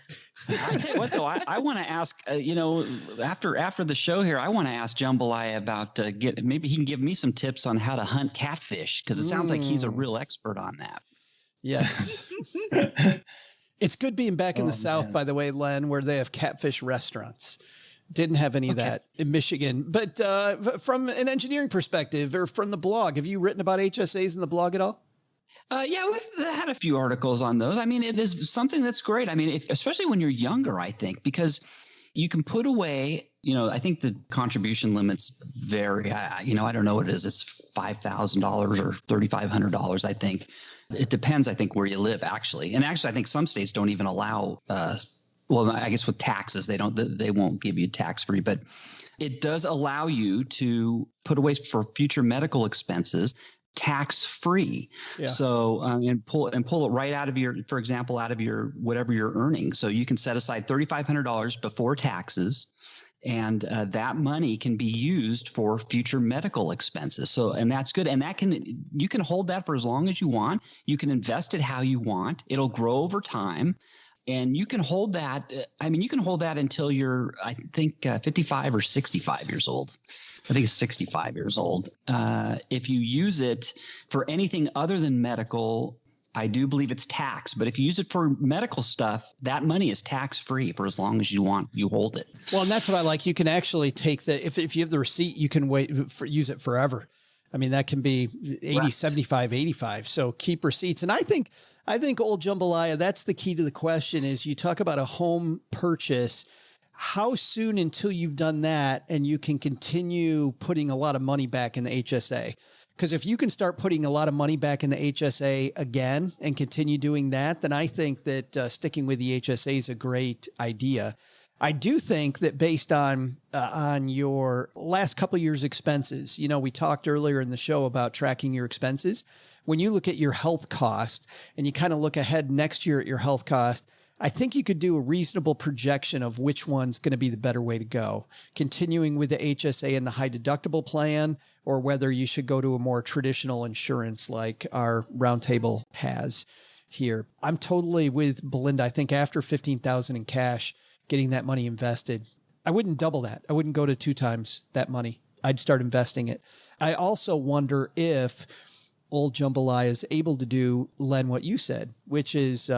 I tell you what, though, I want to ask, after the show here, I want to ask Jambalaya about maybe he can give me some tips on how to hunt catfish, because it sounds like he's a real expert on that. Yes. It's good being back in the South, by the way, Len, where they have catfish restaurants. Didn't have any of that in Michigan. But from an engineering perspective, or from the blog, have you written about HSAs in the blog at all? Yeah, we've had a few articles on those. I mean, it is something that's great. I mean, especially when you're younger, I think, because you can put away, I think the contribution limits vary. I don't know what it is. It's $5,000 or $3,500, I think. It depends, I think, where you live, actually. And actually, I think some states don't even allow well, I guess with taxes, they won't give you tax-free, but it does allow you to put away for future medical expenses tax-free. Yeah. So and pull it right out of for example, out of your whatever you're earning. So you can set aside $3,500 before taxes, and that money can be used for future medical expenses. So, and that's good. And you can hold that for as long as you want. You can invest it how you want. It'll grow over time. And you can hold that. You can hold that until you're, I think, 55 or 65 years old. I think it's 65 years old. If you use it for anything other than medical, I do believe it's taxed. But if you use it for medical stuff, that money is tax-free for as long as you want. You hold it. Well, and that's what I like. You can actually take if you have the receipt, you can use it forever. I mean, that can be 80, right. 75, 85. So keep receipts. And I think old Jambalaya, that's the key to the question is you talk about a home purchase. How soon until you've done that and you can continue putting a lot of money back in the HSA? Because if you can start putting a lot of money back in the HSA again and continue doing that, then I think that sticking with the HSA is a great idea. I do think that based on your last couple of years' expenses, we talked earlier in the show about tracking your expenses. When you look at your health cost and you kind of look ahead next year at your health cost, I think you could do a reasonable projection of which one's going to be the better way to go, continuing with the HSA and the high deductible plan, or whether you should go to a more traditional insurance like our roundtable has here. I'm totally with Belinda. I think after $15,000 in cash, getting that money invested, I wouldn't double that. I wouldn't go to 2 times that money. I'd start investing it. I also wonder if old Jambalaya is able to do, Len, what you said, which is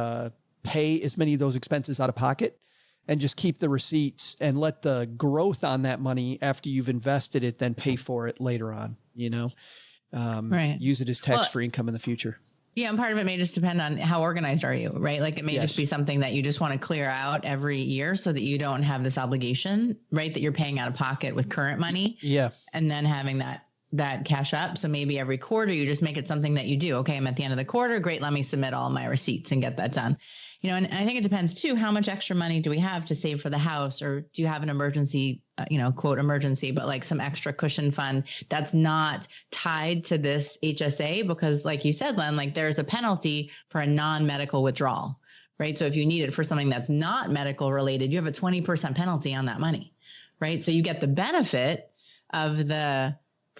pay as many of those expenses out of pocket and just keep the receipts and let the growth on that money after you've invested it, then pay for it later on, right. Use it as tax-free income in the future. Yeah, and part of it may just depend on how organized are you, right? Like it may just be something that you just want to clear out every year so that you don't have this obligation, right? That you're paying out of pocket with current money. Yeah. And then having that cash up. So maybe every quarter you just make it something that you do. Okay, I'm at the end of the quarter. Great. Let me submit all my receipts and get that done. You know, and I think it depends too, how much extra money do we have to save for the house, or do you have an emergency, quote emergency, but like some extra cushion fund that's not tied to this HSA? Because like you said, Len, like there's a penalty for a non-medical withdrawal, right? So if you need it for something that's not medical related, you have a 20% penalty on that money, right? So you get the benefit of the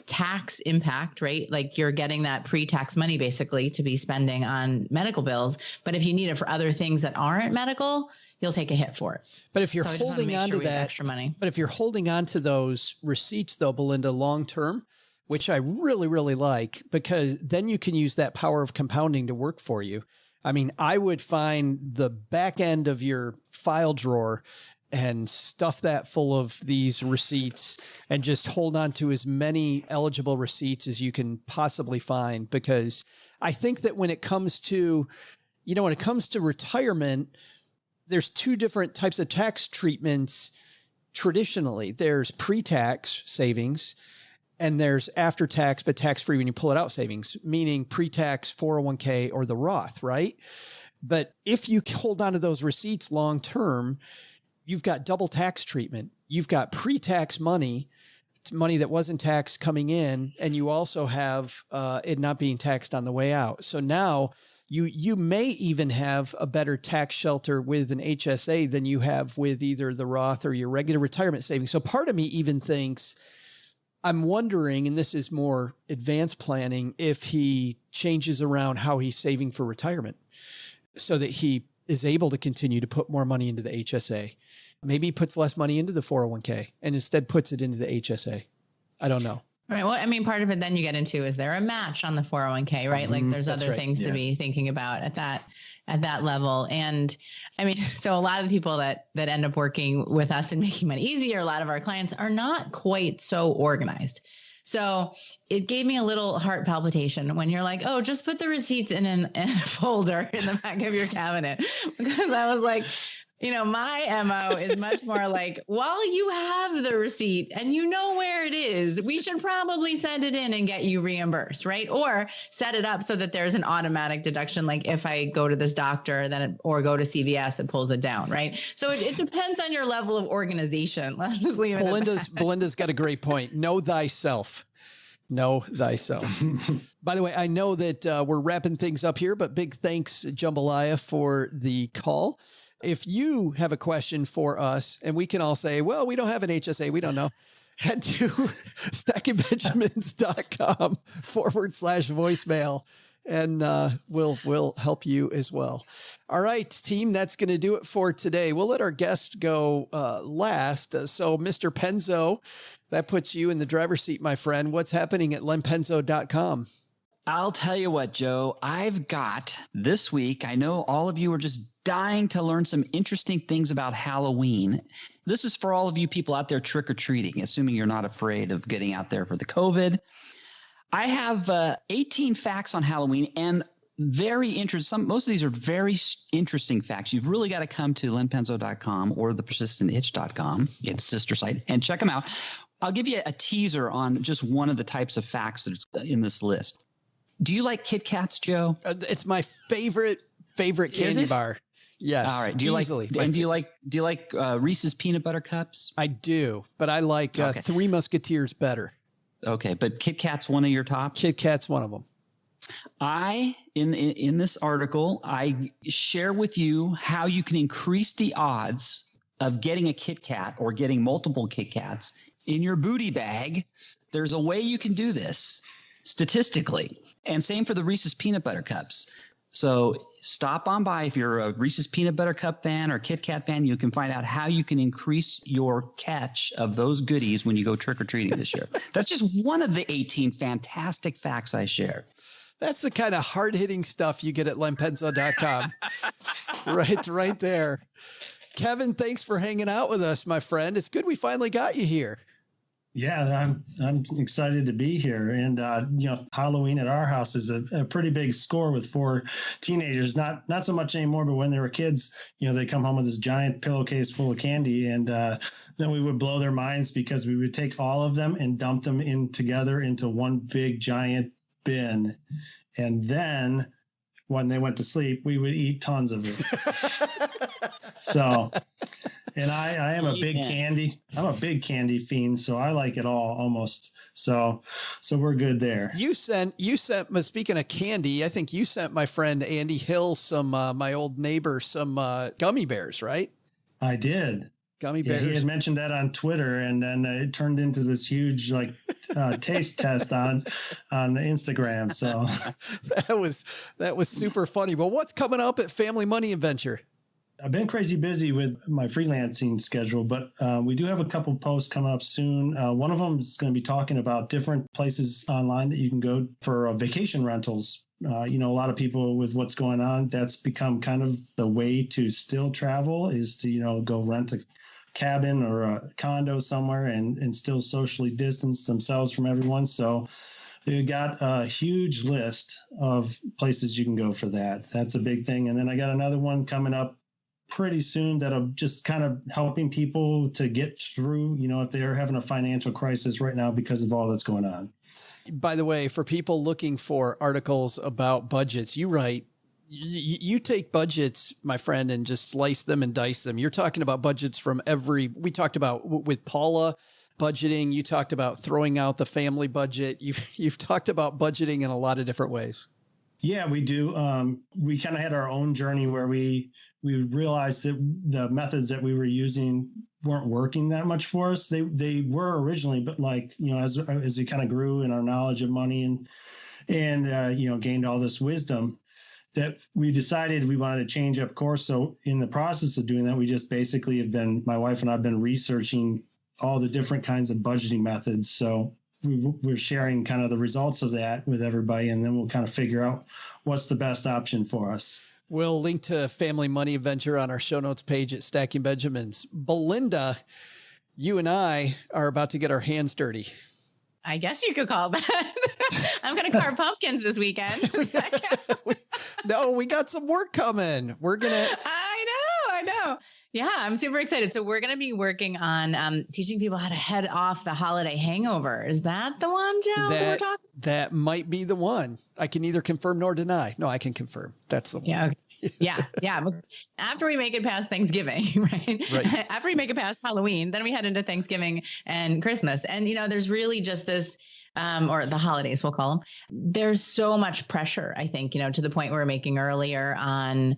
tax impact, right? Like you're getting that pre-tax money basically to be spending on medical bills. But if you need it for other things that aren't medical, you'll take a hit for it. But if you're holding on to that extra money, but if you're holding on to those receipts though, Belinda, long term, which I really, really like, because then you can use that power of compounding to work for you. I mean, I would find the back end of your file drawer and stuff that full of these receipts and just hold on to as many eligible receipts as you can possibly find. Because I think that when it comes to, retirement, there's two different types of tax treatments. Traditionally, there's pre-tax savings and there's after-tax, but tax-free when you pull it out savings, meaning pre-tax 401k or the Roth, right? But if you hold on to those receipts long-term, you've got double tax treatment. You've got pre-tax money that wasn't taxed coming in, and you also have it not being taxed on the way out. So now you may even have a better tax shelter with an HSA than you have with either the Roth or your regular retirement savings. So part of me even thinks, I'm wondering, and this is more advanced planning, if he changes around how he's saving for retirement so that he is able to continue to put more money into the HSA. Maybe he puts less money into the 401k and instead puts it into the HSA. I don't know. Right. Well, I mean, part of it then you get into, is there a match on the 401k, right? Like there's other things to be thinking about at that level. And I mean, so a lot of the people that end up working with us and making money easier, a lot of our clients are not quite so organized. So it gave me a little heart palpitation when you're like, oh, just put the receipts in a folder in the back of your cabinet. Because I was like, my MO is much more like, while you have the receipt and you know where it is, we should probably send it in and get you reimbursed, right? Or set it up so that there's an automatic deduction. Like if I go to this doctor or go to CVS, it pulls it down, right? So it depends on your level of organization. Let's just leave it at that. Belinda's got a great point. Know thyself. Know thyself. By the way, I know that we're wrapping things up here, but big thanks, Jambalaya, for the call. If you have a question for us, and we can all say, well, we don't have an HSA, we don't know, head to stackingbenjamins.com/voicemail, and we'll help you as well. All right, team, that's going to do it for today. We'll let our guest go last. So, Mr. Penzo, that puts you in the driver's seat, my friend. What's happening at lenpenzo.com? I'll tell you what, Joe, I've got this week, I know all of you are just dying to learn some interesting things about Halloween. This is for all of you people out there trick-or-treating, assuming you're not afraid of getting out there for the COVID. I have 18 facts on Halloween, and very interesting. Most of these are very interesting facts. You've really got to come to lenpenzo.com or thepersistentitch.com, its sister site, and check them out. I'll give you a teaser on just one of the types of facts that's in this list. Do you like Kit Kats, Joe? It's my favorite candy bar. Yes. All right. Do you like Reese's peanut butter cups? I do, but I like Three Musketeers better. Okay, but Kit Kat's one of your tops? Kit Kat's one of them. In this article, I share with you how you can increase the odds of getting a Kit Kat or getting multiple Kit Kats in your booty bag. There's a way you can do this statistically. And same for the Reese's peanut butter cups. So stop on by if you're a Reese's peanut butter cup fan or Kit Kat fan. You can find out how you can increase your catch of those goodies when you go trick-or-treating this year. That's just one of the 18 fantastic facts I share. That's the kind of hard-hitting stuff you get at lenpenzo.com. right there. Kevin, thanks for hanging out with us, my friend. It's good we finally got you here. Yeah, I'm excited to be here. And Halloween at our house is a pretty big score with 4 teenagers. Not so much anymore, but when they were kids, they come home with this giant pillowcase full of candy, and then we would blow their minds because we would take all of them and dump them in together into one big giant bin, and then when they went to sleep, we would eat tons of it. So. And I am a big candy. I'm a big candy fiend, so I like it all almost. So we're good there. You sent. Speaking of candy, I think you sent my friend Andy Hill my old neighbor, some gummy bears, right? I did. Gummy bears. He had mentioned that on Twitter, and then it turned into this huge taste test on Instagram. So that was super funny. Well, what's coming up at Family Money Adventure? I've been crazy busy with my freelancing schedule, but we do have a couple posts coming up soon. One of them is going to be talking about different places online that you can go for vacation rentals. A lot of people with what's going on, that's become kind of the way to still travel is to, go rent a cabin or a condo somewhere and still socially distance themselves from everyone. So we got a huge list of places you can go for that. That's a big thing. And then I got another one coming up pretty soon that'll just kind of helping people to get through, if they're having a financial crisis right now because of all that's going on. By the way, for people looking for articles about budgets, you write, you take budgets, my friend, and just slice them and dice them. You're talking about budgets from we talked about with Paula budgeting. You talked about throwing out the family budget. You've talked about budgeting in a lot of different ways. Yeah, we do. We kind of had our own journey where we realized that the methods that we were using weren't working that much for us. They were originally, but as we kind of grew in our knowledge of money and gained all this wisdom, that we decided we wanted to change up course. So in the process of doing that, we just basically my wife and I have been researching all the different kinds of budgeting methods. So we're sharing kind of the results of that with everybody, and then we'll kind of figure out what's the best option for us. We'll link to Family Money Adventure on our show notes page at Stacking Benjamins. Belinda, you and I are about to get our hands dirty. I guess you could call that. I'm going to carve pumpkins this weekend. No, we got some work coming. We're going to. I know. Yeah, I'm super excited. So we're going to be working on teaching people how to head off the holiday hangover. Is that the one, Joe, that we're talking? That might be the one. I can neither confirm nor deny. No, I can confirm. That's the one. Yeah. Okay. Yeah. After we make it past Thanksgiving, right? After we make it past Halloween, then we head into Thanksgiving and Christmas. And, there's really just this, or the holidays, we'll call them. There's so much pressure, I think, to the point we were making earlier on,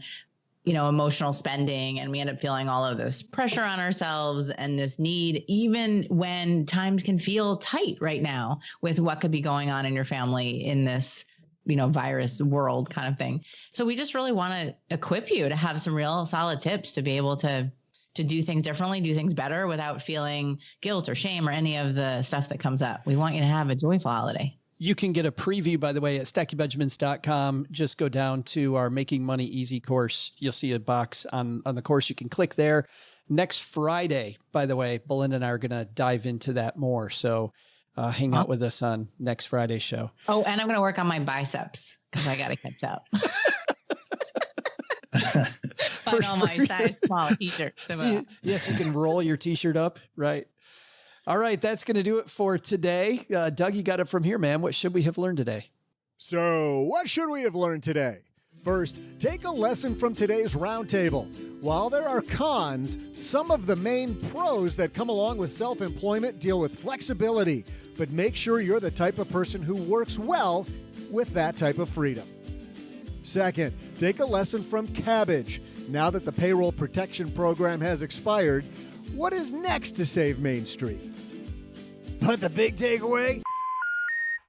emotional spending, and we end up feeling all of this pressure on ourselves and this need, even when times can feel tight right now with what could be going on in your family in this, virus world kind of thing. So we just really want to equip you to have some real solid tips to be able to do things differently, do things better without feeling guilt or shame or any of the stuff that comes up. We want you to have a joyful holiday. You can get a preview, by the way, at stackingbenjamins.com. Just go down to our Making Money Easy course. You'll see a box on the course. You can click there. Next Friday, by the way, Belinda and I are going to dive into that more. So hang out with us on next Friday's show. Oh, and I'm going to work on my biceps because I got to catch up. On all my size small t-shirts. So, yes, you can roll your t-shirt up. Right. All right, that's going to do it for today. Doug, you got it from here, man. What should we have learned today? So, what should we have learned today? First, take a lesson from today's roundtable. While there are cons, some of the main pros that come along with self-employment deal with flexibility, but make sure you're the type of person who works well with that type of freedom. Second, take a lesson from Kabbage. Now that the payroll protection program has expired, what is next to save Main Street? But the big takeaway?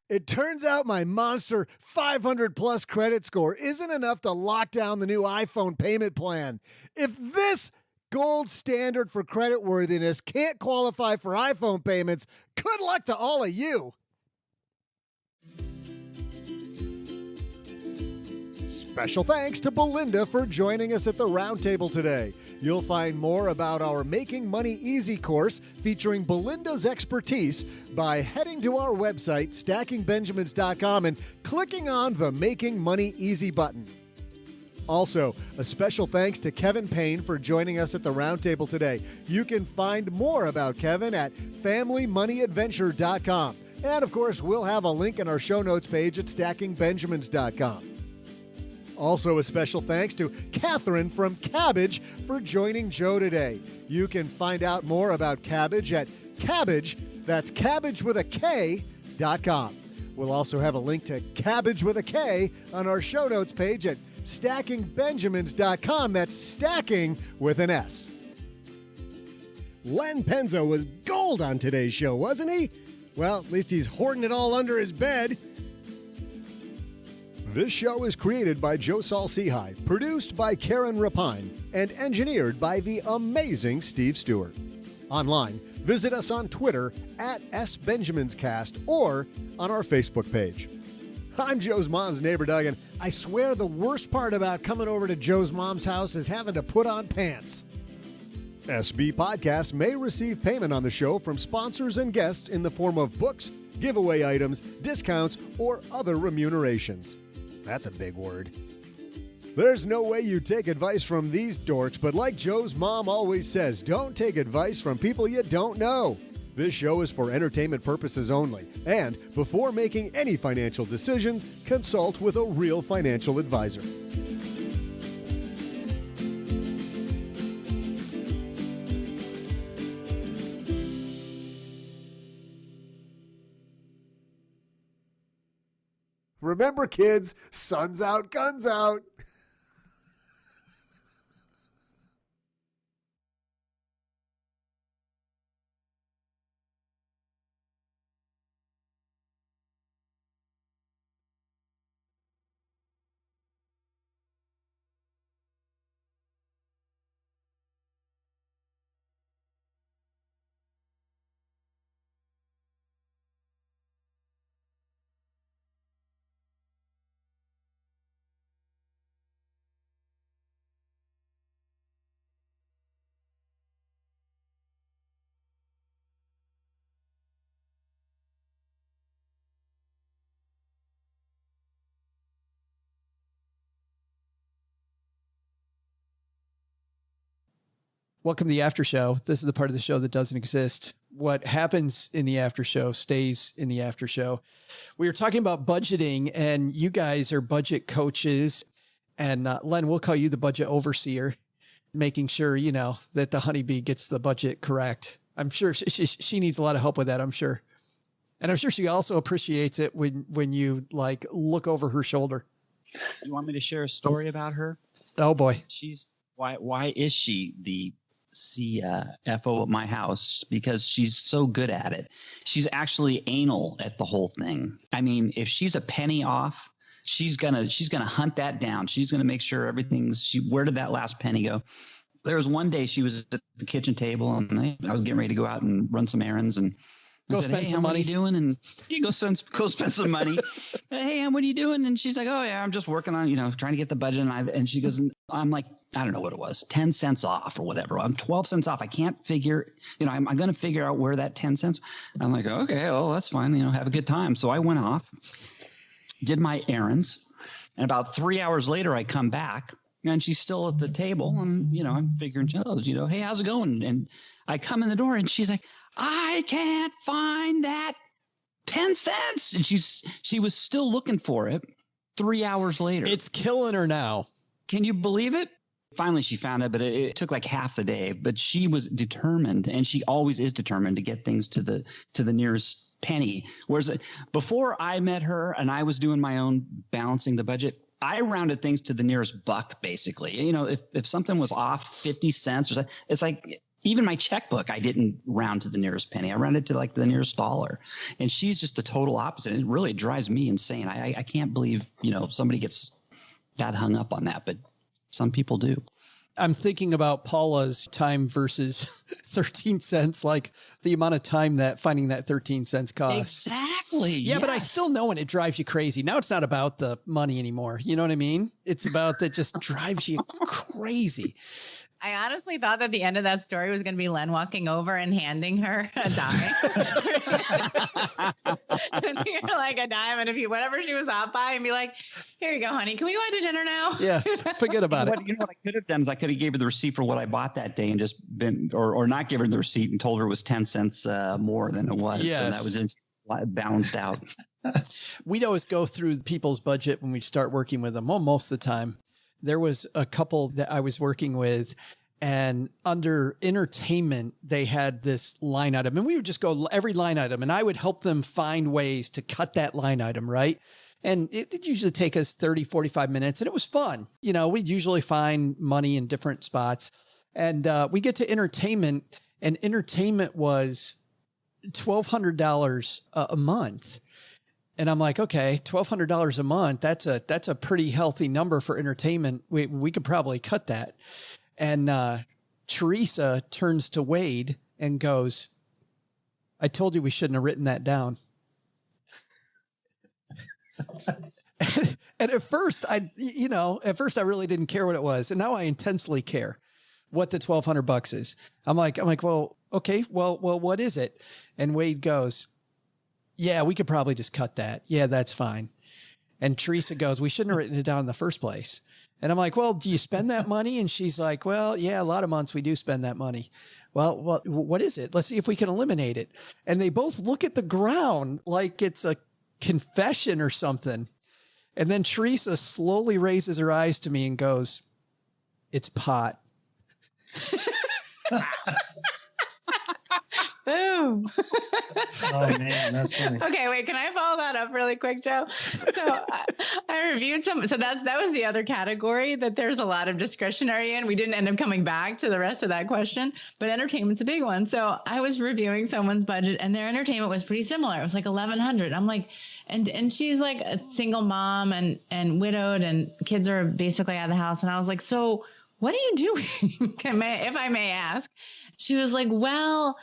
It turns out my monster 500-plus credit score isn't enough to lock down the new iPhone payment plan. If this gold standard for creditworthiness can't qualify for iPhone payments, good luck to all of you. Special thanks to Belinda for joining us at the roundtable today. You'll find more about our Making Money Easy course featuring Belinda's expertise by heading to our website, stackingbenjamins.com, and clicking on the Making Money Easy button. Also, a special thanks to Kevin Payne for joining us at the roundtable today. You can find more about Kevin at FamilyMoneyAdventure.com. And, of course, we'll have a link in our show notes page at stackingbenjamins.com. Also, a special thanks to Kathryn from Kabbage for joining Joe today. You can find out more about Kabbage at Kabbage, that's Kabbage with a K.com. We'll also have a link to Kabbage with a K on our show notes page at stackingbenjamins.com. That's stacking with an S. Len Penzo was gold on today's show, wasn't he? Well, at least he's hoarding it all under his bed. This show is created by Joe Saul-Sehy, produced by Karen Rapine, and engineered by the amazing Steve Stewart. Online, visit us on Twitter at SBenjaminsCast or on our Facebook page. I'm Joe's mom's neighbor, Doug, and I swear the worst part about coming over to Joe's mom's house is having to put on pants. SB Podcasts may receive payment on the show from sponsors and guests in the form of books, giveaway items, discounts, or other remunerations. That's a big word. There's no way you take advice from these dorks, but like Joe's mom always says, don't take advice from people you don't know. This show is for entertainment purposes only, and before making any financial decisions, consult with a real financial advisor. Remember, kids, sun's out, guns out. Welcome to the after show. This is the part of the show that doesn't exist. What happens in the after show stays in the after show. We were talking about budgeting, and you guys are budget coaches. And Len, we'll call you the budget overseer, making sure, you know, that the honeybee gets the budget correct. I'm sure she needs a lot of help with that, I'm sure. And I'm sure she also appreciates it when you like look over her shoulder. You want me to share a story about her? Oh boy. Why is she the CFO at my house? Because she's so good at it. She's actually anal at the whole thing. I mean, if she's a penny off, she's gonna hunt that down. She's gonna make sure where did that last penny go? There was one day she was at the kitchen table and I was getting ready to go out and run some errands and I said, spend some money. What are you doing? And you go spend some money. Hey, what are you doing? And she's like, oh yeah, I'm just working on, trying to get the budget. And she goes, I'm like, I don't know what it was, 10 cents off or whatever. I'm 12 cents off. I can't figure, I'm going to figure out where that 10 cents. I'm like, okay, well, that's fine. Have a good time. So I went off, did my errands. And about 3 hours later, I come back and she's still at the table. And, I'm figuring, hey, how's it going? And I come in the door and she's like, I can't find that 10 cents. And she was still looking for it 3 hours later. It's killing her now. Can you believe it? Finally, she found it, but it took like half the day. But she was determined, and she always is determined to get things to the nearest penny. Whereas before I met her and I was doing my own balancing the budget, I rounded things to the nearest buck, basically. If something was off 50 cents or something, it's like even my checkbook, I didn't round to the nearest penny. I rounded to like the nearest dollar. And she's just the total opposite. It really drives me insane. I can't believe, somebody gets that hung up on that, but some people do. I'm thinking about Paula's time versus 13 cents, like the amount of time that finding that 13 cents cost. Exactly. Yeah, yes. But I still know when it drives you crazy. Now it's not about the money anymore. You know what I mean? It's about that just drives you crazy. I honestly thought that the end of that story was going to be Len walking over and handing her a dime. You're like a dime, and if you whatever she was off by, and be like, "Here you go, honey. Can we go out to dinner now?" Yeah, forget about it. You know what I could have done is I could have gave her the receipt for what I bought that day and just been, or not give her the receipt and told her it was 10 cents more than it was. Yes. So that was just balanced out. We'd always go through people's budget when we start working with them. Well, most of the time. There was a couple that I was working with, and under entertainment, they had this line item, and we would just go every line item, and I would help them find ways to cut that line item, right? And it usually take us 30, 45 minutes, and it was fun. You know, we'd usually find money in different spots, and we get to entertainment, and entertainment was $1,200 a month. And I'm like, okay, $1,200 a month. That's a pretty healthy number for entertainment. We could probably cut that. And Teresa turns to Wade and goes, "I told you we shouldn't have written that down." And at first I really didn't care what it was, and now I intensely care what the $1,200 is. I'm like, well, okay, well, what is it? And Wade goes, "Yeah, we could probably just cut that. Yeah, that's fine." And Teresa goes, "We shouldn't have written it down in the first place." And I'm like, "Well, do you spend that money?" And she's like, "Well, yeah, a lot of months we do spend that money." Well, what is it? Let's see if we can eliminate it. And they both look at the ground like it's a confession or something. And then Teresa slowly raises her eyes to me and goes, "It's pot." Boom. Oh man, that's funny. Okay, wait, can I follow that up really quick, Joe? So I reviewed some, so that was the other category that there's a lot of discretionary in. We didn't end up coming back to the rest of that question, but entertainment's a big one. So I was reviewing someone's budget, and their entertainment was pretty similar. It was like $1,100. I'm like, and she's like a single mom and widowed, and kids are basically out of the house. And I was like, "So what are you doing?" If I may ask. She was like, "Well,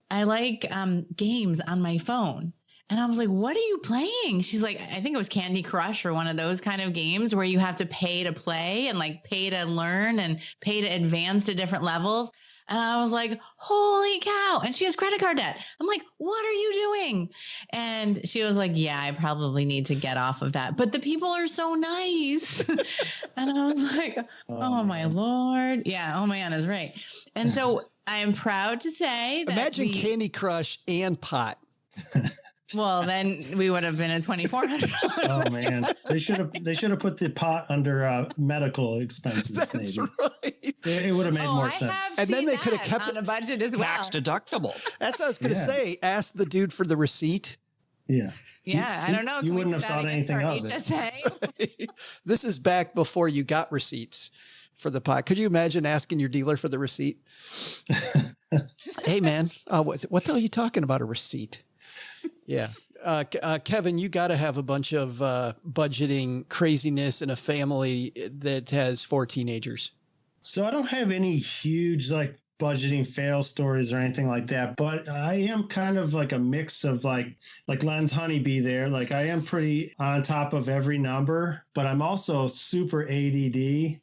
I like games on my phone." And I was like, "What are you playing?" She's like, "I think it was Candy Crush or one of those kind of games where you have to pay to play and like pay to learn and pay to advance to different levels." And I was like, "Holy cow." And she has credit card debt. I'm like, "What are you doing?" And she was like, "Yeah, I probably need to get off of that. But the people are so nice." And I was like, oh my Lord. Yeah. Oh man is right. And so I am proud to say that imagine Candy Crush and pot. Well, then we would have been at $2,400. Oh man, they should have put the pot under medical expenses. That's maybe. right. It would have made more sense. And then they could have kept on a budget as well. Tax deductible. That's what I was going to say. Ask the dude for the receipt. Yeah. Yeah, I don't know. You wouldn't have thought anything of it. HSA? This is back before you got receipts for the pot. Could you imagine asking your dealer for the receipt? Hey man, what the hell are you talking about, a receipt? Yeah. Kevin, you got to have a bunch of budgeting craziness in a family that has 4 teenagers. So I don't have any huge like budgeting fail stories or anything like that, but I am kind of like a mix of like Len's honeybee there. Like I am pretty on top of every number, but I'm also super ADD.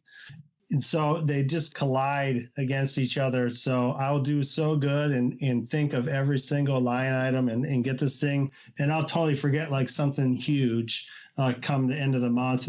And so they just collide against each other. So I'll do so good and think of every single line item and get this thing. And I'll totally forget like something huge come the end of the month.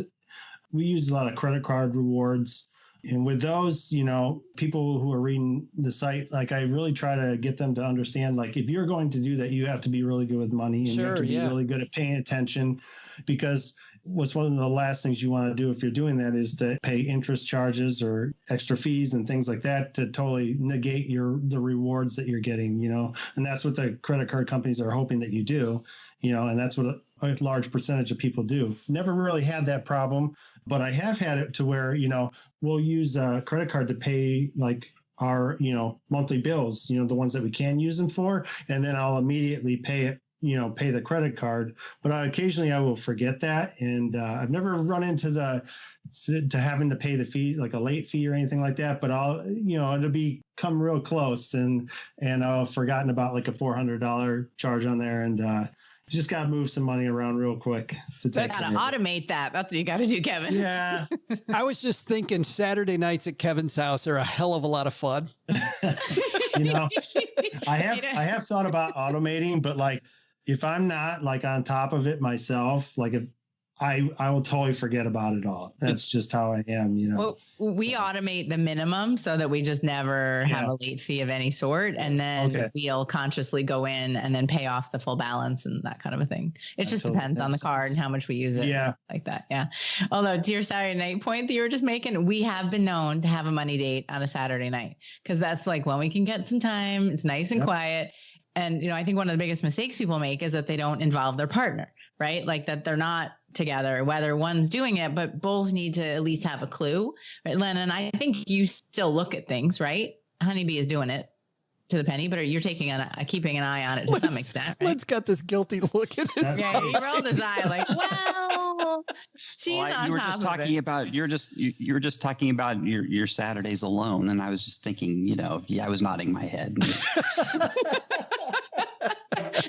We use a lot of credit card rewards. And with those, you know, people who are reading the site, like I really try to get them to understand, like if you're going to do that, you have to be really good with money and you have to be really good at paying attention, because what's one of the last things you want to do if you're doing that is to pay interest charges or extra fees and things like that to totally negate the rewards that you're getting, you know, and that's what the credit card companies are hoping that you do, you know, and that's what a large percentage of people do. Never really had that problem, but I have had it to where, you know, we'll use a credit card to pay like our, you know, monthly bills, you know, the ones that we can use them for, and then I'll immediately pay it, you know, pay the credit card. But occasionally I will forget that. And I've never run into to having to pay the fee, like a late fee or anything like that. But I'll, you know, it'll come real close and I've forgotten about like a $400 charge on there. And, Just got to move some money around real quick. Got to automate that. That's what you got to do, Kevin. Yeah. I was just thinking Saturday nights at Kevin's house are a hell of a lot of fun. I have thought about automating, but like if I'm not like on top of it myself, like if I will totally forget about it all. That's just how I am, Well, we automate the minimum so that we just never have a late fee of any sort. And then we'll consciously go in and then pay off the full balance and that kind of a thing. It just depends on the card and how much we use it. Yeah. Like that. Yeah. Although to your Saturday night point that you were just making, we have been known to have a money date on a Saturday night because that's like when we can get some time. It's nice and quiet. And, I think one of the biggest mistakes people make is that they don't involve their partner, right? Like that they're not together, whether one's doing it, but both need to at least have a clue, right, Len? And I think you still look at things, right? Honeybee is doing it to the penny, but you're keeping an eye on it to some extent, right? Len's got this guilty look in his face. Yeah, he rolled his eye like, well, she's on you were top just of talking it. about you were just talking about your Saturdays alone, and I was just thinking, I was nodding my head.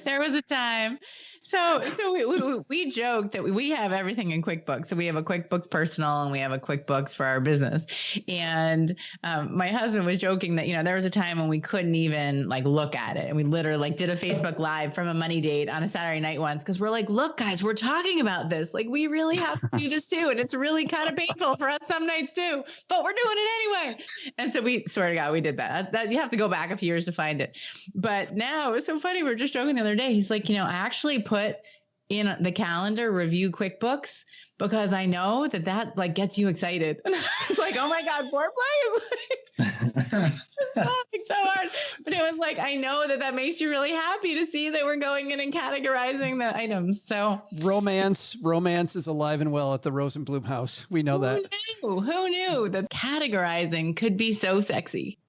There was a time. So we joked that we have everything in QuickBooks. So we have a QuickBooks Personal and we have a QuickBooks for our business. And my husband was joking that, there was a time when we couldn't even like look at it. And we literally did a Facebook Live from a money date on a Saturday night once because we're like, look, guys, we're talking about this. Like we really have to do this too. And it's really kind of painful for us some nights too, but we're doing it anyway. And so we swear to God, we did that. That you have to go back a few years to find it. But now it was so funny. We were just joking the other day. He's like, I actually put in the calendar review QuickBooks because I know that like gets you excited. And I was like, oh my God, foreplay is like so hard. But it was like, I know that makes you really happy to see that we're going in and categorizing the items. So romance is alive and well at the Rosenblum house. We know that. Who knew that categorizing could be so sexy?